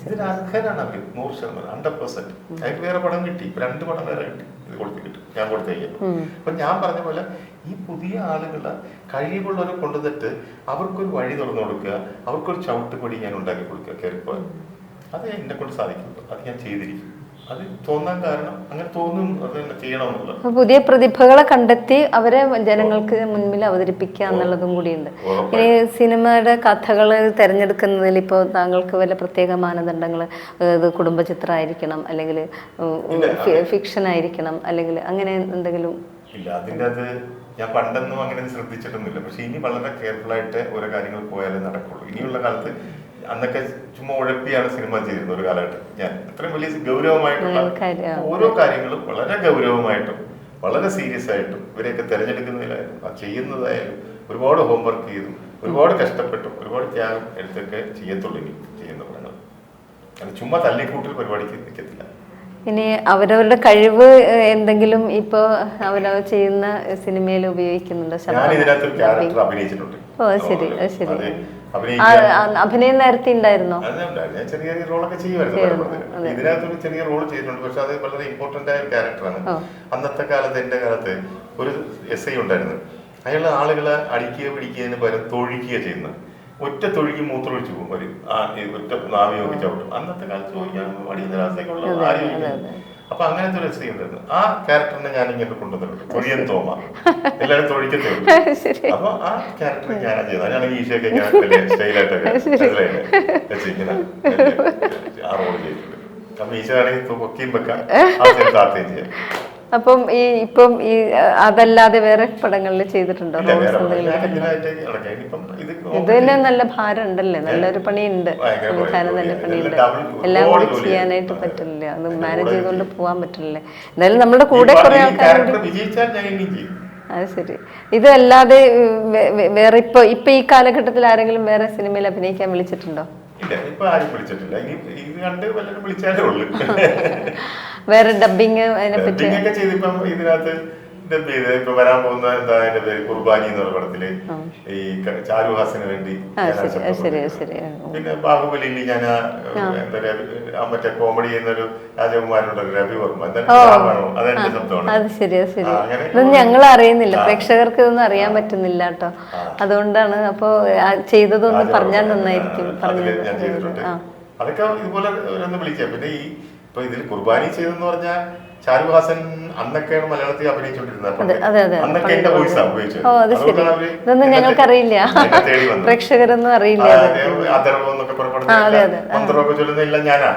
ഇതിന് അർഹനാണ് അവർ 100%, 100%. അയാൾക്ക് വേറെ പടം കിട്ടി, 2 പടം വേറെ കിട്ടി, ഇത് കൊടുത്തിട്ട് ഞാൻ കൊടുത്തേക്കും. അപ്പൊ ഞാൻ പറഞ്ഞ പോലെ ഈ പുതിയ ആളുകളെ കഴിവുള്ളവരെ കൊണ്ടുവന്നിട്ട് അവർക്കൊരു വഴി തുറന്നു കൊടുക്കുക, അവർക്കൊരു ചവിട്ടുപടി ഞാൻ ഉണ്ടാക്കി കൊടുക്കുക കയറിപ്പോ. അത് എന്നെ കൊണ്ട് സാധിക്കും, അത് ഞാൻ ചെയ്തിരിക്കും. അത് തോന്നാൻ കാരണം അങ്ങനെ തോന്നും, അത് തന്നെ ചെയ്യണമെന്നുള്ളത്. പുതിയ പ്രതിഭകളെ കണ്ടെത്തി അവരെ ജനങ്ങൾക്ക് മുൻപിൽ അവതരിപ്പിക്കുക എന്നുള്ളതും കൂടിയുണ്ട്. ഇനി സിനിമയുടെ കഥകൾ തിരഞ്ഞെടുക്കുന്നതിൽ ഇപ്പോൾ താങ്കൾക്ക് വല്ല പ്രത്യേക മാനദണ്ഡങ്ങൾ, ഇത് കുടുംബചിത്രമായിരിക്കണം, അല്ലെങ്കിൽ ഫിക്ഷൻ ആയിരിക്കണം, അല്ലെങ്കിൽ അങ്ങനെ എന്തെങ്കിലും? ഇല്ല, അതിൻ്റെ അത് ഞാൻ പണ്ടൊന്നും അങ്ങനെ ശ്രദ്ധിച്ചിട്ടൊന്നുമില്ല. പക്ഷെ ഇനി വളരെ കെയർഫുൾ ആയിട്ട് ഓരോ കാര്യങ്ങൾ പോയാലേ നടക്കുള്ളൂ. ഇനിയുള്ള കാലത്ത് അന്നൊക്കെ ചുമ്മാ ഉഴപ്പിയാണ് സിനിമ ചെയ്തിരുന്നത് ഒരു കാലഘട്ടം. ഞാൻ അത്രയും വലിയ ഗൗരവമായിട്ടുള്ള ഓരോ കാര്യങ്ങളും വളരെ ഗൗരവമായിട്ടും വളരെ സീരിയസ് ആയിട്ടും ഇവരെയൊക്കെ തിരഞ്ഞെടുക്കുന്നതിലായാലും ആ ചെയ്യുന്നതായാലും ഒരുപാട് ഹോംവർക്ക് ചെയ്തും ഒരുപാട് കഷ്ടപ്പെട്ടും ഒരുപാട് ത്യാഗം എടുത്തൊക്കെ ചെയ്യത്തുള്ളൂ ഇനി ചെയ്യുന്ന പടങ്ങൾ. അത് ചുമ്മാ തല്ലിക്കൂട്ടൽ പരിപാടിക്ക് നിൽക്കത്തില്ല. ഇനി അവരവരുടെ കഴിവ് എന്തെങ്കിലും ഇപ്പൊ അവരവർ ചെയ്യുന്ന സിനിമയിൽ ഉപയോഗിക്കുന്നുണ്ടോ? ഞാൻ ഇതിനകത്തൊരു ക്യാരക്ടർ അഭിനയിച്ചിട്ടുണ്ട്. ഓ ശരി, ശരി. അഭിനയം നേരത്തെ ഉണ്ടായിരുന്നോ? ഞാൻ ചെറിയ റോളൊക്കെ ചെയ്യുമായിരുന്നു. ഇതിനകത്തൊരു ചെറിയ റോൾ ചെയ്തിട്ടുണ്ട്. പക്ഷെ അത് വളരെ ഇമ്പോർട്ടന്റ് ആയ ഒരു ക്യാരക്ടറാണ്. അന്നത്തെ കാലത്ത്, എന്റെ കാലത്ത് ഒരു SI ഉണ്ടായിരുന്നു. അയാൾ ആളുകളെ അടിക്കുക പിടിക്കുന്നതിന് പകരം തൊഴിക്കുക ചെയ്യുന്നത്. ഒറ്റ തൊഴിക്ക് മൂത്രമൊഴിച്ചു പോകും, ഒരു ഒറ്റ നാവിയൊക്കെ ചവിട്ടും. അന്നത്തെ കാലത്ത് ചോദിക്കാൻ അടിയുന്ന രാസയ്ക്കുള്ള ആരോഗ്യം. അപ്പൊ അങ്ങനത്തെ ഒരു SI ഉണ്ടായിരുന്നു. ആ ക്യാരക്ടറിനെ ഞാൻ ഇങ്ങനെ കൊണ്ടുവന്നിട്ടുണ്ട്, തൊഴിയൻ തോമ. എല്ലാവരും തൊഴിക്കത്തേ ഉള്ളൂ. അപ്പൊ ആ ക്യാരക്ടർ ഞാനാ ചെയ്തത്. ഞാൻ ഈശയൊക്കെ സ്റ്റൈലായിട്ടൊക്കെ വെച്ചിങ്ങനെ ആ റോൾ ചെയ്തിട്ടുണ്ട്. അപ്പൊ ഈശയാണെങ്കിൽ പൊക്കിയും വെക്കാം, താത്തയും ചെയ്യാം. അപ്പം ഇപ്പം അതല്ലാതെ വേറെ പടങ്ങളിൽ ചെയ്തിട്ടുണ്ടോ? ഇത് തന്നെ നല്ല ഭാരം ഉണ്ടല്ലേ, നല്ലൊരു പണിയുണ്ട്, സംവിധാനം നല്ല പണിയുണ്ട്. എല്ലാം കൂടി ചെയ്യാനായിട്ട് പറ്റില്ല, അത് മാനേജ് ചെയ്തുകൊണ്ട് പോകാൻ പറ്റില്ലേ. എന്തായാലും നമ്മുടെ കൂടെ കുറെ ആൾക്കാർ. അത് ശരി. ഇതല്ലാതെ വേറെ ഇപ്പൊ ഈ കാലഘട്ടത്തിൽ ആരെങ്കിലും വേറെ സിനിമയിൽ അഭിനയിക്കാൻ വിളിച്ചിട്ടുണ്ടോ? വേറെ ഡബിങ് അതിനെപ്പറ്റി ഇതിനകത്ത് ഡബ് ചെയ്ത് ഇപ്പൊ വരാൻ പോകുന്ന എന്താ അതിന്റെ പേര്, കുർബാനി എന്നുള്ള പടത്തില് ഈ ചാരുഹാസിന് വേണ്ടി. പിന്നെ ബാഹുബലിയിൽ ഞാൻ എന്താ മറ്റേ കോമഡി ചെയ്യുന്നൊരു രാജകുമാരനുണ്ട്, രവി വർമ്മ. അതെന്റെ ശബ്ദമാണ്. ഞങ്ങൾ അറിയുന്നില്ല, പ്രേക്ഷകർക്ക് ഇതൊന്നും അറിയാൻ പറ്റുന്നില്ല കേട്ടോ. അതുകൊണ്ടാണ് അപ്പൊ ചെയ്തതൊന്നും പറഞ്ഞാൽ നന്നായിരിക്കും. ഞാൻ ചെയ്തിട്ടുണ്ട്. അതൊക്കെ ഇതുപോലെ വിളിക്കാം. പിന്നെ ഈ ഇപ്പൊ ഇതിൽ കുർബാനി ചെയ്തെന്ന് പറഞ്ഞാൽ ചാരുഹാസൻ അന്നൊക്കെയാണ് മലയാളത്തിൽ അഭിനയിച്ചോണ്ടിരുന്നത്. അന്നൊക്കെ എന്റെ വോയിസാണ് ഉപയോഗിച്ചത്. ഇതൊന്നും ഞങ്ങൾക്കറിയില്ല, പ്രേക്ഷകരൊന്നും അറിയില്ല. അഥർവം എന്നൊക്കെ മന്ത്രമൊക്കെ ചൊല്ലുന്നില്ല ഞാനാ,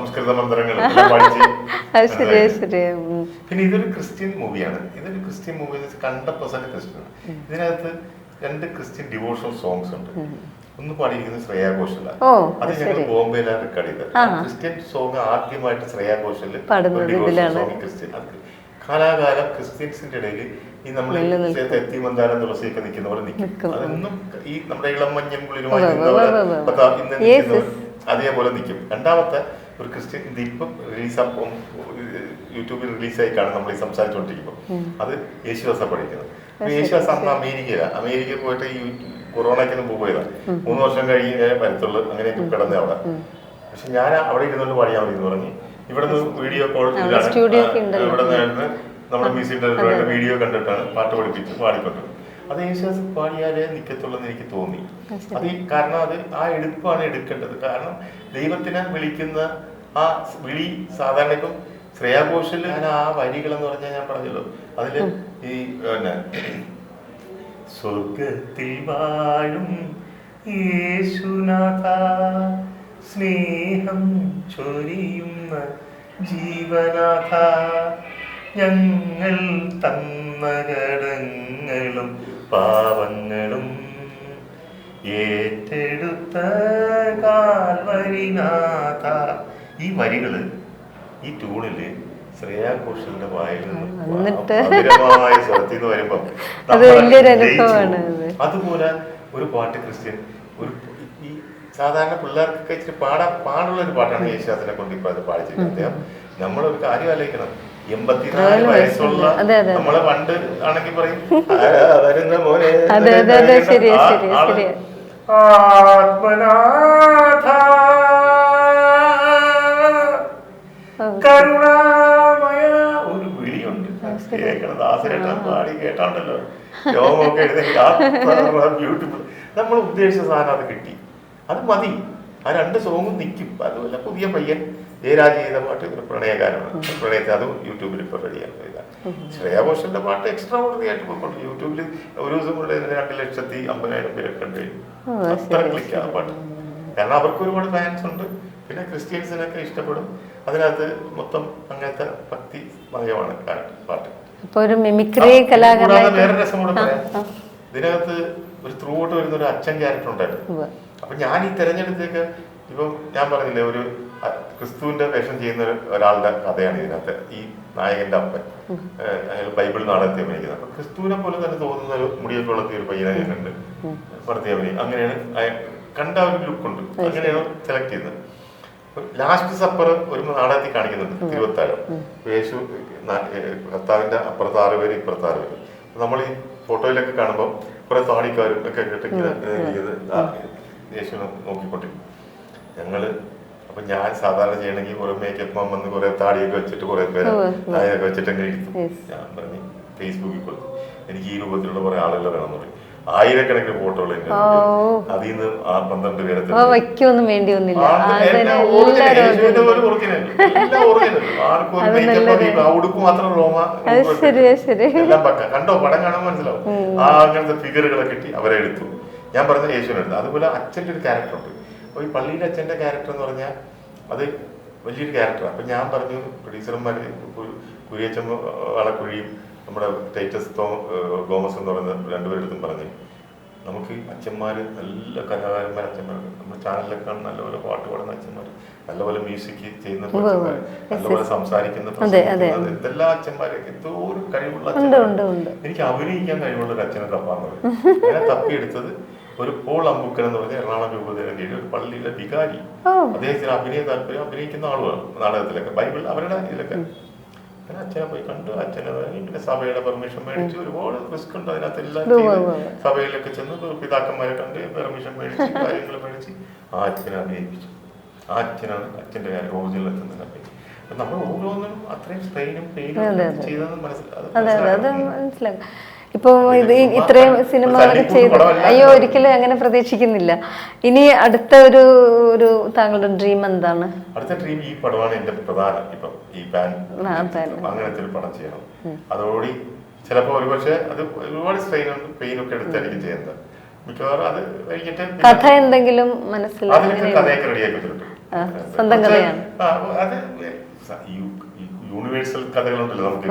സംസ്കൃത മന്ത്രങ്ങൾ. പിന്നെ ഇതൊരു ക്രിസ്ത്യൻ മൂവിയാണ്. ഇതൊരു ക്രിസ്ത്യൻ മൂവി, 100% ക്രിസ്ത്യൻ. ഇതിനകത്ത് 2 ക്രിസ്ത്യൻ ഡിവോഷണൽ സോങ്സ് ഉണ്ട്. ഒന്ന് പാടിയിരിക്കുന്നത് ശ്രേയാ ഘോഷല. അത് ഞങ്ങൾ ബോംബെയിലാണ് റെക്കോർഡ് ചെയ്തത്. ക്രിസ്ത്യൻ സോങ് ആദ്യമായിട്ട് ശ്രേയാ ഘോഷല് ക്രിസ്ത്യൻ. കാലാകാലം ക്രിസ്ത്യൻസിന്റെ ഇടയിൽ ഈ നമ്മൾ എത്തിമന്താരം തുളസിയൊക്കെ നിൽക്കുന്ന പോലെ നിൽക്കും. അതൊന്നും ഈ നമ്മുടെ ഇളം മഞ്ഞും കുളിരുമായി ഇന്ന് അതേപോലെ നിൽക്കും. രണ്ടാമത്തെ ഒരു ക്രിസ്ത്യൻ ഇപ്പം റിലീസാകും, യൂട്യൂബിൽ റിലീസായി കാണും നമ്മൾ ഈ സംസാരിച്ചുകൊണ്ടിരിക്കുമ്പോൾ. അത് യേശുദാസ പഠിക്കുന്നത്. യേശുദാസ് അന്ന് അമേരിക്കയിൽ പോയിട്ട് ഈ കൊറോണയ്ക്ക് മുമ്പ് പോയതാണ്. 3 വർഷം കഴിഞ്ഞേ വരത്തുള്ളൂ, അങ്ങനെയൊക്കെ കിടന്നേ അവിടെ. പക്ഷെ ഞാൻ അവിടെ ഇരുന്നുകൊണ്ട് പാടിയാൽ മതി എന്ന് പറഞ്ഞ് ഇവിടുന്ന് വീഡിയോ കോൾ ഇവിടെ നിന്ന് നമ്മുടെ മ്യൂസിക് ഡയറക്ടറുടെ വീഡിയോ കണ്ടിട്ടാണ് പാട്ട് പഠിപ്പിച്ച് പാടിക്കൊണ്ടത്. അത് യേശുദാസ് പാടിയാലേ നിൽക്കത്തുള്ളൂ എന്ന് എനിക്ക് തോന്നി. അത് കാരണം അത് ആ എടുപ്പാണ് എടുക്കേണ്ടത്. കാരണം ദൈവത്തിനെ വിളിക്കുന്ന ആ വിളി സാധാരണ ഇപ്പം ശ്രേയാ ഘോഷൽ ആ വരികളെന്ന് പറഞ്ഞാൽ ഞാൻ പറഞ്ഞല്ലോ, അതില് ഈ പിന്നെ സ്വർഗത്തിൽ വാഴും യേശുനാഥ സ്നേഹം ചൊരിയുന്ന ജീവനാഥ, ഞങ്ങൾ തന്ന കടങ്ങളും പാവങ്ങളും ഏറ്റെടുത്ത കാൽവരിനാഥ. ഈ വരികള് ഈ ട്യൂണില് ശ്രേയാ ഘോഷലിന്റെ വായിൽ മധുരമായ സ്വരത്തിൽ നിന്ന് വരുമ്പം അതുപോലെ ഒരു പാട്ട് ക്രിസ്ത്യൻ ഒരു ഈ സാധാരണ പിള്ളേർക്കൊക്കെ ഇച്ചിരി പാടുള്ള ഒരു പാട്ടാണ് യേശുദാസിനെ കൊണ്ട് ഇപ്പൊ അത് പാടിച്ചിരിക്കുന്നത്. അദ്ദേഹം നമ്മളൊരു കാര്യം ആലോചിക്കണം, 84 വയസ്സുള്ള നമ്മളെ പണ്ട് ആണെങ്കിൽ പറയും വരുന്ന മോനെ ആത്മനാഥ കരുണാമയ ഒരു വിളിയുണ്ട്. കേൾക്കണം, ദാസരേട്ടൻ പാടി കേട്ടാണ്ടല്ലോ യോഗമൊക്കെ എഴുതി ബ്യൂട്ടിഫുൾ. നമ്മൾ ഉദ്ദേശിച്ച സാധനം അത് കിട്ടി, അത് മതി. ആ 2 സോങ്ങും നിൽക്കും. അതുപോലെ പുതിയ പയ്യൻ ജയരാജ് ചെയ്ത പാട്ട് ഒരു പ്രണയഗാനമാണ്. പ്രണയത്തെ അതും യൂട്യൂബിൽ ഇപ്പോൾ റെഡിയാണ്. ശ്രേയാ ഘോഷലിന്റെ പാട്ട് എക്സ്ട്രാ ഓർഡിനറി ആയിട്ട് പോയിക്കൊണ്ട് യൂട്യൂബിൽ ഒരു ദിവസം കൊണ്ട് 2,50,000 പേരൊക്കെ കണ്ടു കഴിഞ്ഞു. അത്ര ക്ലിക്കാണ് പാട്ട്. കാരണം അവർക്ക് ഒരുപാട് ഫാൻസ് ഉണ്ട്. പിന്നെ ക്രിസ്ത്യൻസിനൊക്കെ ഇഷ്ടപ്പെടും. അതിനകത്ത് മൊത്തം അങ്ങനത്തെ ഭക്തി മയമാണ് പാട്ട്. വേറെ രസം കൂടെ പറയാം, ഇതിനകത്ത് ഒരു ത്രൂ ഔട്ട് വരുന്ന ഒരു അച്ഛൻ ക്യാരക്ടർ ഉണ്ടായിരുന്നു. അപ്പൊ ഞാൻ ഈ തെരഞ്ഞെടുത്തേക്ക് ഇപ്പൊ ഞാൻ പറഞ്ഞില്ലേ, ഒരു ക്രിസ്തുവിന്റെ വേഷം ചെയ്യുന്ന ഒരാളുടെ കഥയാണ് ഇതിനകത്ത്. ഈ നായകന്റെ അപ്പൻ അയാൾ ബൈബിൾ നാടകത്തെ അഭിനയിക്കുന്നത്. അപ്പൊ ക്രിസ്തുവിനെ പോലെ തന്നെ തോന്നുന്ന ഒരു മുടിയൊക്കെ വളർത്തിയ ഒരു പയ്യനെ ഞാൻ കണ്ട് നടത്തിയ അഭിനയം. അങ്ങനെയാണ് കണ്ട ഒരു ലുക്കുണ്ട്. അങ്ങനെയാണ് സെലക്ട് ചെയ്യുന്നത്. ലാസ്റ്റ് സപ്പർ ഒരു നാടകത്തിൽ കാണിക്കുന്നുണ്ട് തിരുവത്താഴം. യേശു കർത്താവിന്റെ അപ്പുറത്ത് 6 പേര് ഇപ്പുറത്ത് 6 പേര്. നമ്മൾ ഈ ഫോട്ടോയിലൊക്കെ കാണുമ്പോൾ കുറെ താടിക്കാരും ഒക്കെ ഇങ്ങനെ യേശുവിനെ നോക്കിക്കൊണ്ടിരിക്കും ഞങ്ങള്. അപ്പൊ ഞാൻ സാധാരണ ചെയ്യണമെങ്കിൽ കുറെ മേക്കപ്പ് വന്ന് കുറെ താടിയൊക്കെ വെച്ചിട്ട് കുറെ പേര് നായൊക്കെ വെച്ചിട്ട് എങ്ങനെ ഇരിക്കും. ഞാൻ പറഞ്ഞു ഫേസ്ബുക്കിൽ കൊടുത്തു, എനിക്ക് ഈ രൂപത്തിലുള്ള കുറെ ആളുകൾ വേണമെന്ന് പറയും. 1000കണക്കിന് ഫോട്ടോകൾ അതിൽ നിന്ന് 12 പേരെ ഉടുപ്പ് മാത്രം റോമ എല്ലാം പക്ക. കണ്ടോ, പടം കാണാൻ മനസ്സിലാവും. അങ്ങനത്തെ ഫിഗറുകളെ കിട്ടി അവരെ എടുത്തു. ഞാൻ പറഞ്ഞ യേശുവിനെ എടുത്തു. അതുപോലെ അച്ഛൻ്റെ ഒരു ക്യാരക്ടർ ഉണ്ട്. അപ്പൊ ഈ പള്ളിയിലെ അച്ഛൻ്റെ ക്യാരക്ടർ എന്ന് പറഞ്ഞാൽ അത് വലിയൊരു ക്യാരക്ടറാണ്. അപ്പൊ ഞാൻ പറഞ്ഞു, പ്രൊഡ്യൂസർമാർ കുരിയച്ചൻ വളക്കുഴിയും നമ്മുടെ ടൈറ്റസ് ഗോമസ് എന്ന് പറയുന്ന 2 പേരെടുത്തും പറഞ്ഞു, നമുക്ക് അച്ഛന്മാര് നല്ല കലാകാരന്മാർ അച്ഛന്മാർ നമ്മുടെ ചാനലിലൊക്കെ കാണുന്ന നല്ലപോലെ പാട്ട് പാടുന്ന അച്ഛന്മാർ, നല്ലപോലെ മ്യൂസിക് ചെയ്യുന്ന അച്ഛന്മാർ, നല്ലപോലെ സംസാരിക്കുന്ന ഇതെല്ലാം അച്ഛന്മാരൊക്കെ എന്തോ ഒരു കഴിവുള്ള അച്ഛൻ. എനിക്ക് അഭിനയിക്കാൻ കഴിവുള്ള ഒരു അച്ഛനെ തപ്പാന്ന് പറയും. അങ്ങനെ തപ്പിയെടുത്തത് ഒരു പോൾ അമ്പുക്കൻ എന്ന് പറഞ്ഞ എറണാകുളം രൂപതയുടെ കീഴിൽ ഒരു പള്ളിയിലെ വികാരി. അദ്ദേഹത്തിന് അഭിനയ താല്പര്യം, അഭിനയിക്കുന്ന ആളുകളാണ് നാടകത്തിലൊക്കെ, ബൈബിൾ അവരുടെ ഇതിലൊക്കെ. അങ്ങനെ അച്ഛനെ പോയി കണ്ടു. അച്ഛനെ പിന്നെ സഭയുടെ പെർമിഷൻ മേടിച്ച്, ഒരുപാട് റിസ്ക് ഉണ്ട് അതിനകത്ത് എല്ലാം ചെയ്ത് സഭയിലൊക്കെ ചെന്ന് പിതാക്കന്മാരെ കണ്ട് പെർമിഷൻ മേടിച്ച് കാര്യങ്ങൾ മേടിച്ച് ആ അച്ഛനെ അഭിനയിപ്പിച്ചു. ആ അച്ഛനാണ് അച്ഛൻ്റെ ഒറിജിനൽ അച്ഛൻ തന്നെ അഭിനയിച്ചു. നമ്മൾ ഓരോന്നിനും അത്രയും സ്ട്രെയിനും പെയിനും ചെയ്തെന്ന് മനസ്സിലാക്കും. ഇപ്പൊ ഇത് ഇത്രയും സിനിമകളൊക്കെ ചെയ്ത് ഒരിക്കലും അങ്ങനെ പ്രതീക്ഷിക്കുന്നില്ല. ഇനി അടുത്ത ഒരു താങ്കളുടെ ഡ്രീം എന്താണ്? അടുത്ത ഡ്രീം ഈ പടമാണ് എന്റെ പ്രധാനം. ഇപ്പം ഈ അങ്ങനത്തെ ഒരു പടം ചെയ്യണം. അതോടുകൂടി ചിലപ്പോ ഒരുപക്ഷെ അത് ഒരുപാട് സ്ട്രെയിനും പെയിനൊക്കെ എടുത്തായിരിക്കും ചെയ്യുന്നത്. മിക്കവാറും അത് കഴിഞ്ഞിട്ട് കഥ എന്തെങ്കിലും മനസ്സിലായി അതിനൊക്കെ കഥയൊക്കെ റെഡിയാക്കി വെച്ചിട്ടുണ്ട്. സ്വന്തം കഥയാണ് അത്. യൂണിവേഴ്സൽ കഥകളുണ്ടല്ലോ നമുക്ക്.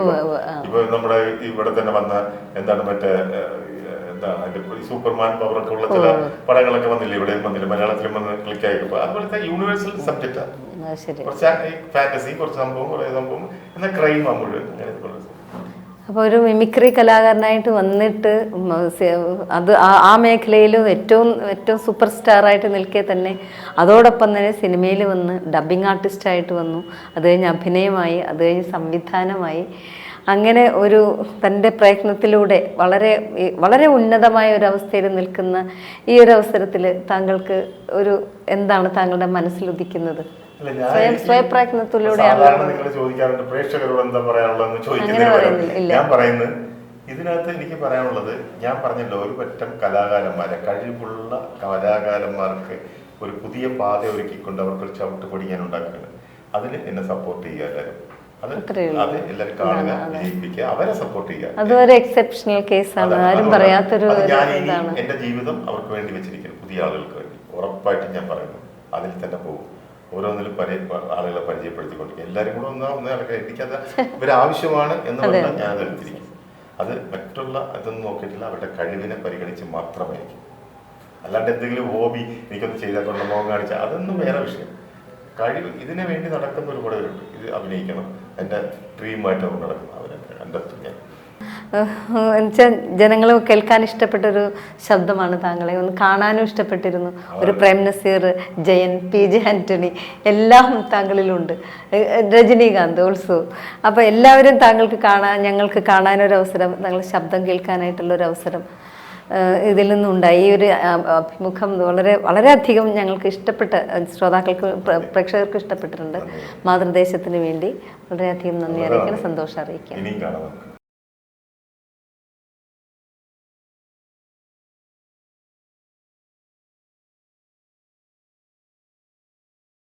ഇപ്പൊ നമ്മുടെ ഇവിടെ തന്നെ വന്ന എന്താണ് മറ്റേ എന്താ സൂപ്പർമാൻ പവറൊക്കെ ഉള്ള ചില പടങ്ങളൊക്കെ വന്നില്ല, ഇവിടെ വന്നില്ല, മലയാളത്തിലും വന്ന് ക്ലിക്ക് ആയിപ്പോ. അതുപോലത്തെ യൂണിവേഴ്സൽ സബ്ജക്റ്റാണ്. കുറച്ച് ഫാന്റസി, കുറച്ച് സംഭവം, കുറെ സംഭവം, എന്നാൽ ക്രൈം മുഴുവൻ അങ്ങനെ. അപ്പോൾ ഒരു മിമിക്രി കലാകാരനായിട്ട് വന്നിട്ട് അത് ആ മേഖലയിൽ ഏറ്റവും സൂപ്പർ സ്റ്റാറായിട്ട് നിൽക്കെ തന്നെ അതോടൊപ്പം തന്നെ സിനിമയിൽ വന്ന് ഡബ്ബിംഗ് ആർട്ടിസ്റ്റായിട്ട് വന്നു. അത് കഴിഞ്ഞ് അഭിനയമായി, അത് കഴിഞ്ഞ് സംവിധാനമായി. അങ്ങനെ ഒരു തൻ്റെ പ്രയത്നത്തിലൂടെ വളരെ വളരെ ഉന്നതമായ ഒരു അവസ്ഥയിൽ നിൽക്കുന്ന ഈ ഒരു അവസരത്തിൽ താങ്കൾക്ക് എന്താണ് താങ്കളുടെ മനസ്സിലുദിക്കുന്നത്? നിങ്ങൾ ചോദിക്കാറുണ്ട് പ്രേക്ഷകരോട് എന്താ പറയാനുള്ളതെന്ന് ചോദിക്കുന്നത്. ഞാൻ പറയുന്നത് ഇതിനകത്ത് എനിക്ക് പറയാനുള്ളത്, ഞാൻ പറഞ്ഞല്ലോ, ഒരു പറ്റം കലാകാരന്മാരെ, കഴിവുള്ള കലാകാരന്മാർക്ക് ഒരു പുതിയ പാത ഒരുക്കിക്കൊണ്ട് അവർക്കൊരു ചവിട്ട് പൊടിക്കാൻ ഉണ്ടാക്കുകയാണ്. അതിന് എന്നെ സപ്പോർട്ട് ചെയ്യുക എല്ലാവരും. അത് എല്ലാവരും കാണുക, വിജയിപ്പിക്കുക, അവരെ സപ്പോർട്ട് ചെയ്യുക. അതൊരു എക്സെപ്ഷണൽ കേസാണ്, ആരും പറയാത്തൊരു. ഞാൻ എന്റെ ജീവിതം അവർക്ക് വേണ്ടി വെച്ചിരിക്കുന്നു, പുതിയ ആളുകൾക്ക് വേണ്ടി. ഉറപ്പായിട്ടും ഞാൻ പറയുന്നു, അതിൽ തന്നെ പോകും. ഓരോന്നിലും ആളുകളെ പരിചയപ്പെടുത്തിക്കൊണ്ട് എല്ലാവരും കൂടെ ഒന്ന് നടക്കുക. എനിക്കത് ഇവരാവശ്യമാണ് എന്ന് പറഞ്ഞാൽ ഞാനത് എടുത്തിരിക്കും. അത് മറ്റുള്ള ഇതൊന്നും നോക്കിയിട്ടില്ല, അവരുടെ കഴിവിനെ പരിഗണിച്ച് മാത്രമായിരിക്കും. അല്ലാണ്ട് എന്തെങ്കിലും ഹോബി എനിക്കൊന്ന് ചെയ്താൽ കൊണ്ട് മോഹം കാണിച്ചാൽ അതൊന്നും വേറെ വിഷയം. കഴിവ് ഇതിനു വേണ്ടി നടക്കുന്ന ഒരുപാട് പേരുണ്ട്. ഇത് അഭിനയിക്കണം, എൻ്റെ ഡ്രീമായിട്ട് അവർ നടക്കുന്നു, അവരെ കണ്ടെത്തും ഞാൻ. എന്നുവെച്ചാൽ ജനങ്ങൾ കേൾക്കാൻ ഇഷ്ടപ്പെട്ടൊരു ശബ്ദമാണ് താങ്കളെ. ഒന്ന് കാണാനും ഇഷ്ടപ്പെട്ടിരുന്നു. ഒരു പ്രേം നസീർ, ജയൻ, PJ ആന്റണി എല്ലാം താങ്കളിലുണ്ട്. രജനീകാന്ത് ഓൾസോ. അപ്പോൾ എല്ലാവരും താങ്കൾക്ക് ഞങ്ങൾക്ക് കാണാനൊരവസരം, താങ്കളുടെ ശബ്ദം കേൾക്കാനായിട്ടുള്ളൊരവസരം ഇതിൽ നിന്നുണ്ടായി. ഈ ഒരു അഭിമുഖം വളരെയധികം ഞങ്ങൾക്ക് ഇഷ്ടപ്പെട്ട, ശ്രോതാക്കൾക്ക് പ്രേക്ഷകർക്ക് ഇഷ്ടപ്പെട്ടിട്ടുണ്ട്. മാതൃദേശത്തിന് വേണ്ടി വളരെയധികം നന്ദി അറിയിക്കണം, സന്തോഷം അറിയിക്കാം.